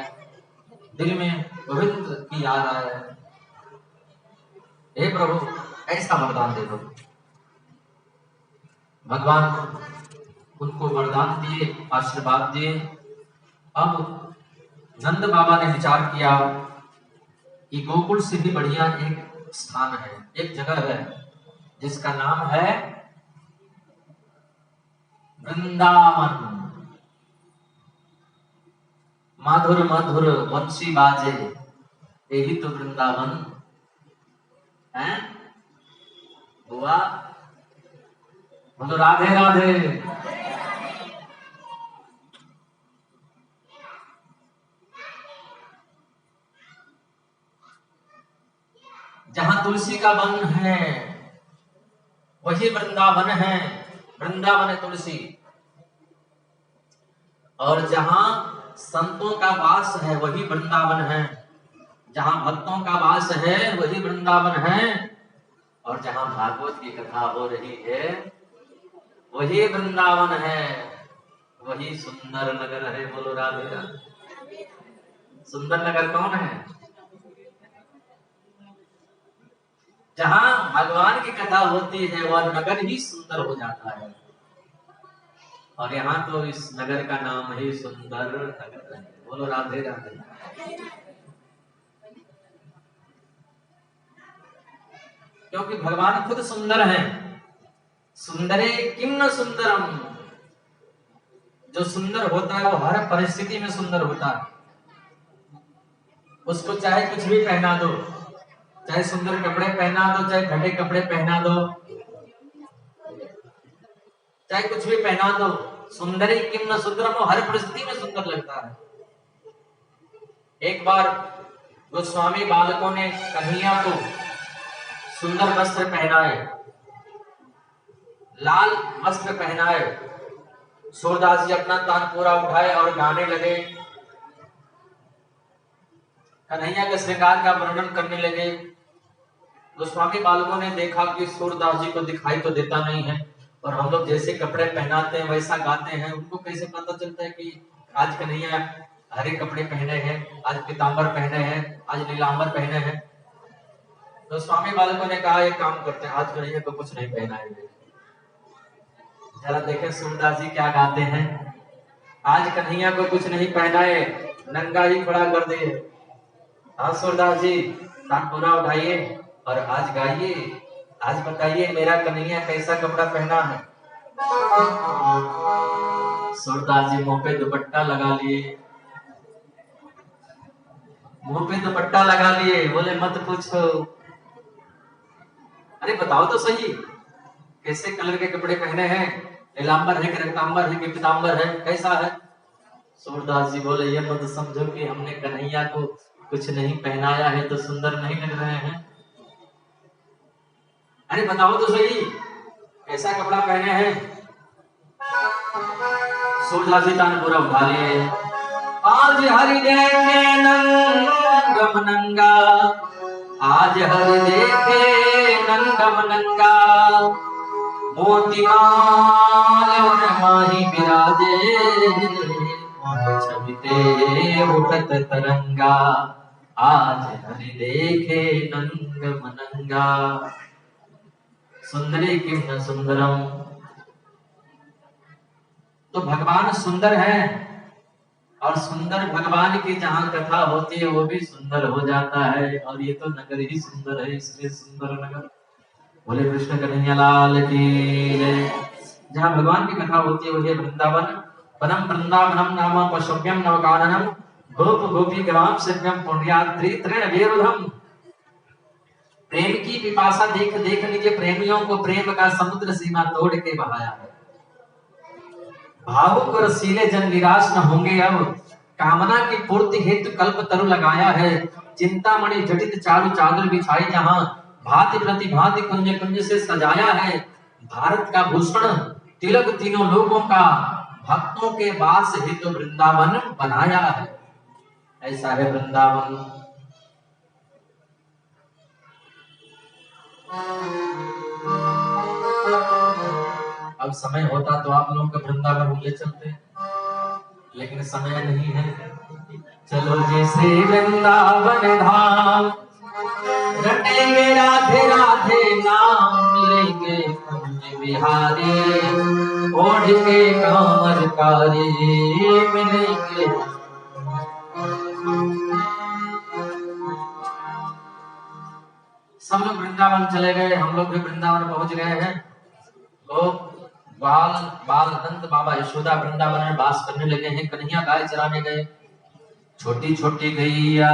दिल में गोविंद की याद आए हे प्रभु ऐसा वरदान दे दो भगवान उनको वरदान दिए आशीर्वाद दिए अब नंद बाबा ने विचार किया कि गोकुल से भी बढ़िया एक स्थान है एक जगह है जिसका नाम है वृंदावन मधुर मधुर वंशी बाजे यही तो वृंदावन है हुआ बोलो राधे राधे जहां तुलसी का वन है वही वृंदावन है वृंदावन है तुलसी और जहां संतों का वास है वही वृंदावन है जहां भक्तों का वास है वही वृंदावन है और जहां भागवत की कथा हो रही है वही वृंदावन है वही सुंदर नगर है बोलो राधे राधे सुंदर नगर कौन है जहां भगवान की कथा होती है वह नगर ही सुंदर हो जाता है और यहाँ तो इस नगर का नाम ही सुंदर नगर है बोलो राधे राधे क्योंकि भगवान खुद सुंदर हैं। सुंदरे किम न सुंदरम, जो सुंदर होता है वो हर परिस्थिति में सुंदर होता है। उसको चाहे कुछ भी पहना दो, चाहे सुंदर कपड़े पहना दो, चाहे घटे कपड़े पहना दो, चाहे कुछ भी पहना दो, सुंदरी किम न सुंदरम, वो हर परिस्थिति में सुंदर लगता है। एक बार गोस्वामी बालकों ने कन्हैया को सुंदर वस्त्र पहनाए, लाल वस्त्र पहनाए। सूरदास जी अपना तानपुरा उठाए और गाने लगे, कन्हैया के श्रृंगार का वर्णन करने लगे। गोस्वामी बालकों ने देखा कि सूरदास जी को दिखाई तो देता नहीं है, और हम लोग जैसे कपड़े पहनाते हैं वैसा गाते हैं, उनको कैसे पता चलता है कि आज कन्हैया हरे कपड़े पहने हैं, आज पीतांबर पहने हैं, आज नीलांबर पहने हैं। तो स्वामी बालकों ने कहा एक काम करते हैं, आज कन्हैया को कुछ नहीं पहनाएंगे, जरा देखें सूरदास जी क्या गाते हैं। आज कन्हैया को कुछ नहीं पहनाए, नंगा ही खड़ा कर दिए। हाँ सूरदास जी, तानपुरा उठाइए और आज गाइए, आज बताइए मेरा कन्हैया कैसा कपड़ा पहना है। सूरदास जी मुंह पे दुपट्टा लगा लिए, मुंह पे दुपट्टा लगा लिए, बोले मत पूछो। अरे बताओ तो सही, कैसे कलर के कपड़े पहने हैं, नीलांबर है कि रक्तांबर है कि पीतांबर है, कैसा है। सूरदास जी बोले ये मत समझो कि हमने कन्हैया को कुछ नहीं पहनाया है तो सुंदर नहीं लग रहे हैं। अरे बताओ तो सही, कैसा कपड़ा पहने हैं। सूरदास जी तानपुरा उठा लिए, आज हरि देखे नंगम नंगा, आज हरि देखे नंगम नंगा, मोती माल और माही विराजे, छबिते उठत तरंगा, आज हरि देखे नंगम नंगा। सुंदरी किम न सुंदरम, तो भगवान सुंदर है, और सुंदर भगवान की जहां कथा होती है वो भी सुंदर हो जाता है, और ये तो नगर ही सुंदर है, इसलिए सुंदर नगर। बोले कृष्ण कन्हैया लाल की जय। जहां भगवान की कथा होती है वो है वृंदावन। वनम वृंदावनम नाम पशुभ्यम नवकाननम, गोप गोपी ग्राम सेव्यम पुण्याद्रि तृण वेरुधम। प्रेम की पिपासा देख देख लीजिए प्रेमियों को प्रेम का समुद्र सीमा तोड़ के बहाया है। भावुक और रसीले जन निराश न होंगे अब, कामना की पूर्ति हेतु कल्प तरु लगाया है। चिंतामणि जटित चारु चादर बिछाई जहां, भांति प्रति भांति कुंज कुंज से सजाया है। भारत का भूषण तिलक तीनों लोगों का, भक्तों के वास हेतु वृंदावन बनाया है। ऐसा है वृंदावन। अब समय होता तो आप लोगों का वृंदावन ले चलते, लेकिन समय नहीं है। चलो जी श्री वृंदावन धाम, रटेंगे राधे राधे नाम, मिलेंगे कुंज बिहारी, ओढ़ के कामरकारी मिलेंगे। सब लोग वृंदावन चले गए, हम लोग भी वृंदावन पहुंच गए हैं। लोग बाल बाल नंद बाबा यशोदा वृंदावन में वास करने लगे हैं। कन्हैया गाय चराने गए, छोटी छोटी गैया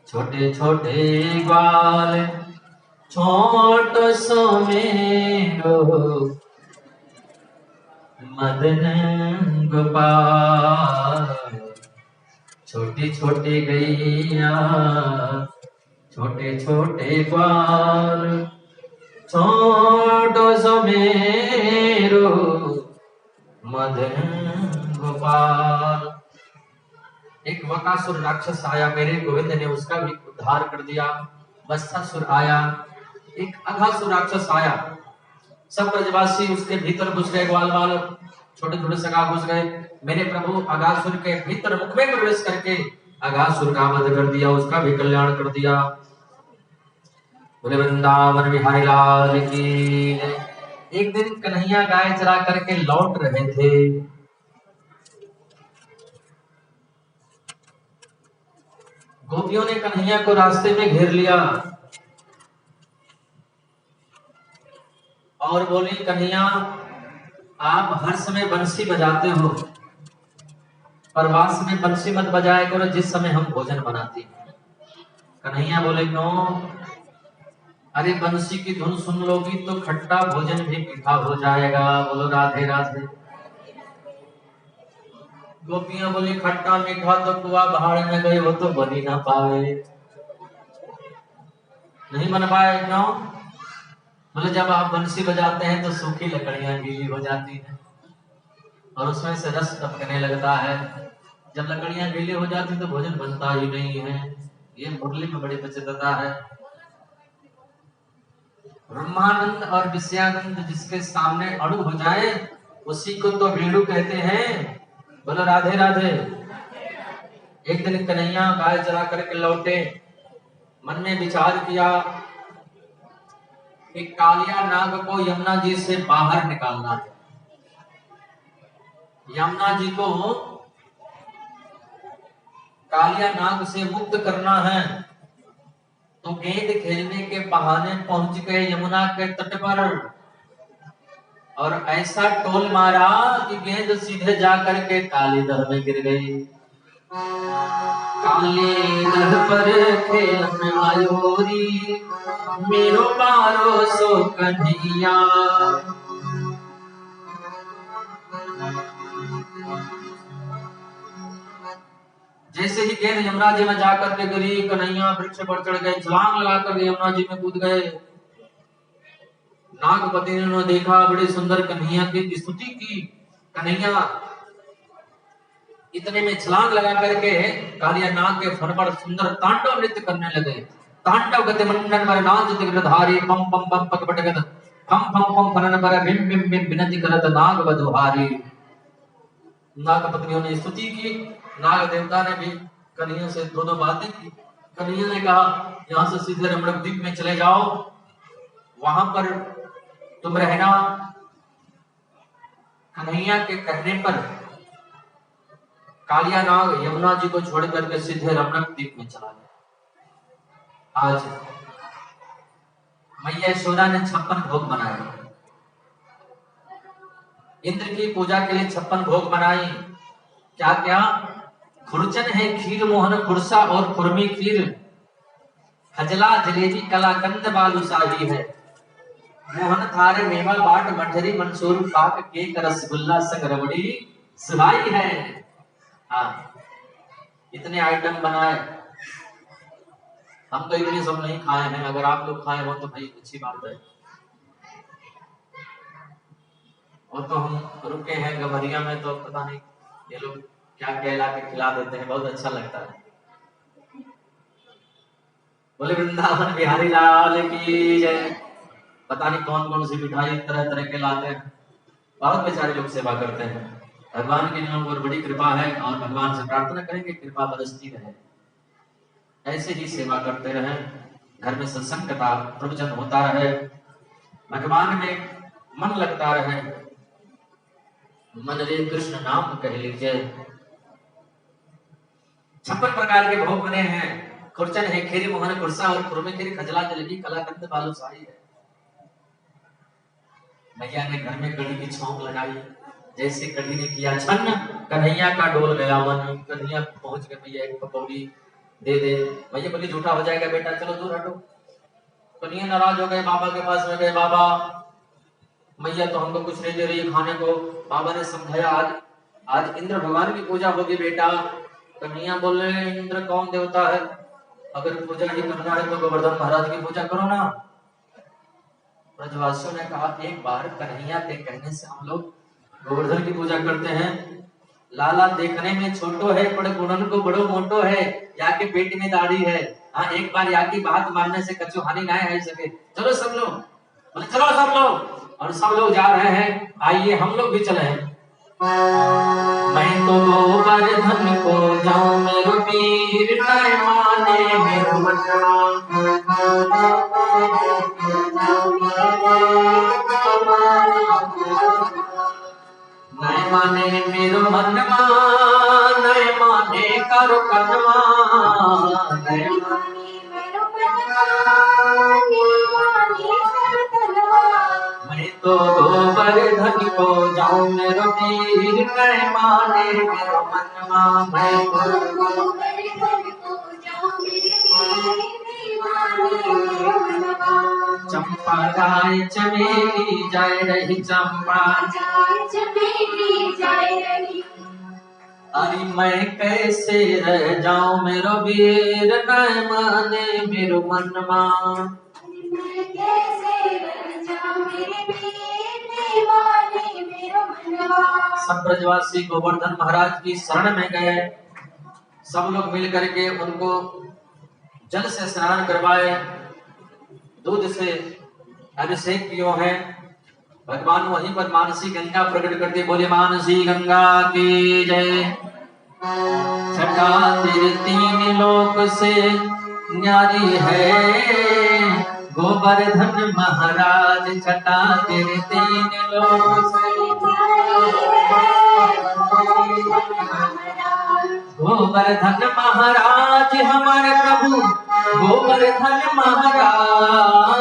छोटे छोटे ग्वाल, छोट सो मेरो मदन गोपाल। छोटी छोटी गैया छोटे छोटे ग्वाल, छोट सो मेरो मदन गोपाल। एक वकासुर राक्षस आया, मेरे गोविंद ने उसका भी उद्धार कर दिया। वत्सासुर आया, एक अघासुर राक्षस आया, सब ब्रजवासी उसके भीतर घुस गए, ग्वाल बाल छोटे छोटे सगा घुस गए। मेरे प्रभु अघासुर के भीतर मुख में प्रवेश करके अघासुर का वध कर दिया, उसका भी कल्याण कर दिया। बोले वृंदावन बिहारी लाल की। एक दिन कन्हैया गाय चरा करके लौट रहे थे, गोपियों ने कन्हैया को रास्ते में घेर लिया। और बोली, कन्हैया आप हर समय बंसी बजाते हो, प्रवास में बंसी मत बजाया करो जिस समय हम भोजन बनाते हैं। कन्हैया बोले, क्यों? अरे बंसी की धुन सुन लोगी तो खट्टा भोजन भी मीठा हो जाएगा। बोलो राधे राधे। गोपियां बोली, खट्टा मीठा तो कुआ भाड़ में गए, वो तो बन ही ना पावे। नहीं बन पाए, क्यों? बोले, जब आप बंसी बजाते हैं तो सूखी लकड़ियां गीली हो जाती हैं और उसमें से रस टपकने लगता है। जब लकड़ियां गीली हो जाती तो भोजन बनता ही नहीं है। ये मुरली में बड़ी विचित्रता है। ब्रह्मानंद और विषयानंद जिसके सामने अणु हो जाए उसी को तो वेणु कहते हैं। बोलो राधे राधे। एक दिन कन्हैया गाय चरा करके लौटे, मन में विचार किया कि कालिया नाग को यमुना जी से बाहर निकालना है। यमुना जी को कालिया नाग से मुक्त करना है। तो गेंद खेलने के बहाने पहुंच गए यमुना के तट पर और ऐसा टोल मारा कि गेंद सीधे जाकर के काली दह में गिर गई। काली दह पर खेलन आयोरी, मेरो बारो सो कन्हैया। जैसे ही गेंद यमुना जी में जाकर के गिरी, कन्हैया वृक्ष पर चढ़ गए, छलांग लगाकर यमुना जी में कूद गए। नागपति ने देखा, बड़ी सुंदर कन्हैया की स्तुति की। कन्हैया इतने में छलांग लगा करके कालिया नाग के फन पर सुंदर तांडव नृत्य करने लगे। तांडव गति मंडन पर नाचति गिरधारी, पम पम पम पक पटगत फम फम फम फनन पर बिम बिम बिम बिनति करत नाग बधुहारी। नाग पत्नियों ने स्तुति की, नाग देवता ने भी कन्हैया से दो बातें की। कन्हैया ने कहा, यहाँ से सीधे रमणक द्वीप में चले जाओ, वहां पर तुम रहना। कन्हैया के कहने पर कालिया नाग यमुना जी को छोड़ करके सीधे रमणक द्वीप में चला गया। आज मैया यशोदा ने 56 भोग बनाए। इंद्र की पूजा के लिए 56 भोग बनाई। क्या क्या? खुरचन है, खीर मोहन खुरसा और खुरमी खीर, खजला जलेबी कलाकंद बालूशाही है, मोहन थारे मेवा बाट मठरी मंसूर पाक केक रसगुल्ला संग रबड़ी सुहाई है। हाँ, इतने आइटम बनाए। हम तो इतने सब नहीं खाए हैं, अगर आप लोग खाए हो तो भाई अच्छी बात है। और तो हम रुके हैं गमरिया में, तो पता नहीं ये लोग क्या क्या ला के खिला देते हैं, बहुत अच्छा लगता है। बोले वृंदावन बिहारी लाल की जय। पता नहीं कौन कौन सी मिठाई तरह तरह के लाते हैं, बहुत बेचारे लोग सेवा करते हैं। भगवान की इन लोगों पर बड़ी कृपा है और भगवान से प्रार्थना करेंगे कृपा बरसती रहे, ऐसे ही सेवा करते रहे, घर में सत्संग का प्रवचन होता रहे, भगवान में मन लगता रहे। मन रे कृष्ण नाम कह लीजिए। 56 प्रकार के भोग बने हैं। खुरचन है, खीरी मोहन खुरसा और खुरमे खीरी, खजला जलेबी कलाकंद बालूशाही है। मैया ने घर में कढ़ी की छौंक लगाई। जैसे कढ़ी ने किया छन्न, कन्हैया का डोल गया मन। कन्हैया पहुंच गए, मैया एक पकौड़ी दे दे। मैया बोली झूठा हो जाएगा बेटा, चलो दूर हटो। कन्हैया नाराज हो गए, बाबा के पास में गए। बाबा, मैया तो हमको कुछ नहीं दे रही खाने को। बाबा ने समझाया, आज इंद्र भगवान की पूजा होगी बेटा। कन्हैया बोले, इंद्र कौन देवता है? अगर पूजा ही करना है तो गोवर्धन महाराज की पूजा करो ना। ब्रजवासियों ने कहा, एक बार कन्हैया के कहने से हम लोग गोवर्धन की पूजा करते हैं। लाला देखने में छोटो है, पर गुणन को बड़ो मोटो है, या के पेट में दाढ़ी है। हाँ, एक बार या की बात मानने से कछु हानि ना है सके। चलो सब लोग, बोले चलो सब लोग। और सब लोग जा रहे हैं, आइए हम लोग भी चले। मैं तो गोवर्धन को जाऊं मेरो पीर, नहीं माने मेरो मनवा। नहीं माने मेरो मनवा, नहीं माने करो कनवा, नहीं माने मेरो मनवा, नहीं माने करो कनवा। मैं तो को जाऊं मेरो वीर मैं माने मेरो मनवा मैं चंपा जाए चमेली जाए रही चंपा अरे मैं कैसे रह जाऊं मेरो वीर न माने मेरो मनवा सब ब्रजवासी गोवर्धन महाराज की शरण में गए। सब लोग मिल करके उनको जल से स्नान करवाए, दूध से अभिषेक किए हैं। भगवान वहीं पर मानसी गंगा प्रकट करते बोले मानसी गंगा की जय। छठा तेरे तीन लोक से न्यारी है गोवर्धन महाराज। छठा तेरे तीन लोक से गोवर्धन महाराज हमारे प्रभु गोवर्धन महाराज।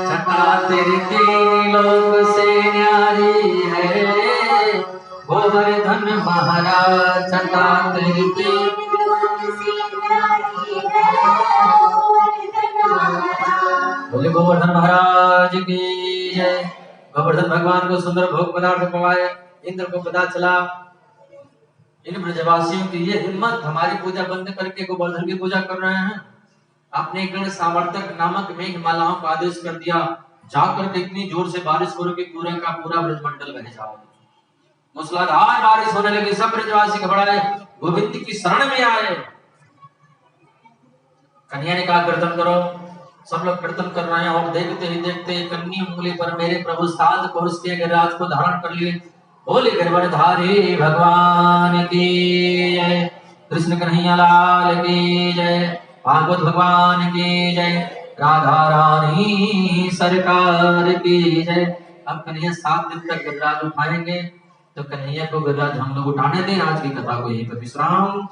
छठा तेरे तीन लोक से न्यारी है गोवर्धन महाराज। छठा तेरे तीन बोले गोवर्धन महाराज की जय। गोवर्धन भगवान को सुंदर भोग पदार्थ खवाए। इंद्र को पता चला इन ब्रजवासियों की ये हिम्मत हमारी पूजा बंद करके गोवर्धन की पूजा कर रहे हैं। आपने गण सामर्थक नामक मेघमालाओं को आदेश कर दिया जाकर के इतनी जोर से बारिश करो कि पूरा का पूरा ब्रजमंडल बह जाओ। मूसलाधार बारिश होने लगी। सब ब्रजवासी घबराए, गोविंद की शरण में आए। कन्या ने कहा कीर्तन करो। सब लोग कीर्तन कर रहे हैं और देखते ही देखते कन्नी उंगली पर मेरे प्रभु सात पुरुष के गिरिराज को धारण कर लिए। बोले गिरवरधारी भगवान की जय। कृष्ण कन्हैया लाल की जय। भागवत भगवान की जय। राधा रानी सरकार की जय। अब कन्हैया 7 दिन तक गिरिराज उठाएंगे तो कन्हैया को गिरिराज हम लोग उठाने दें। आज की कथा को यहीं पर विश्राम।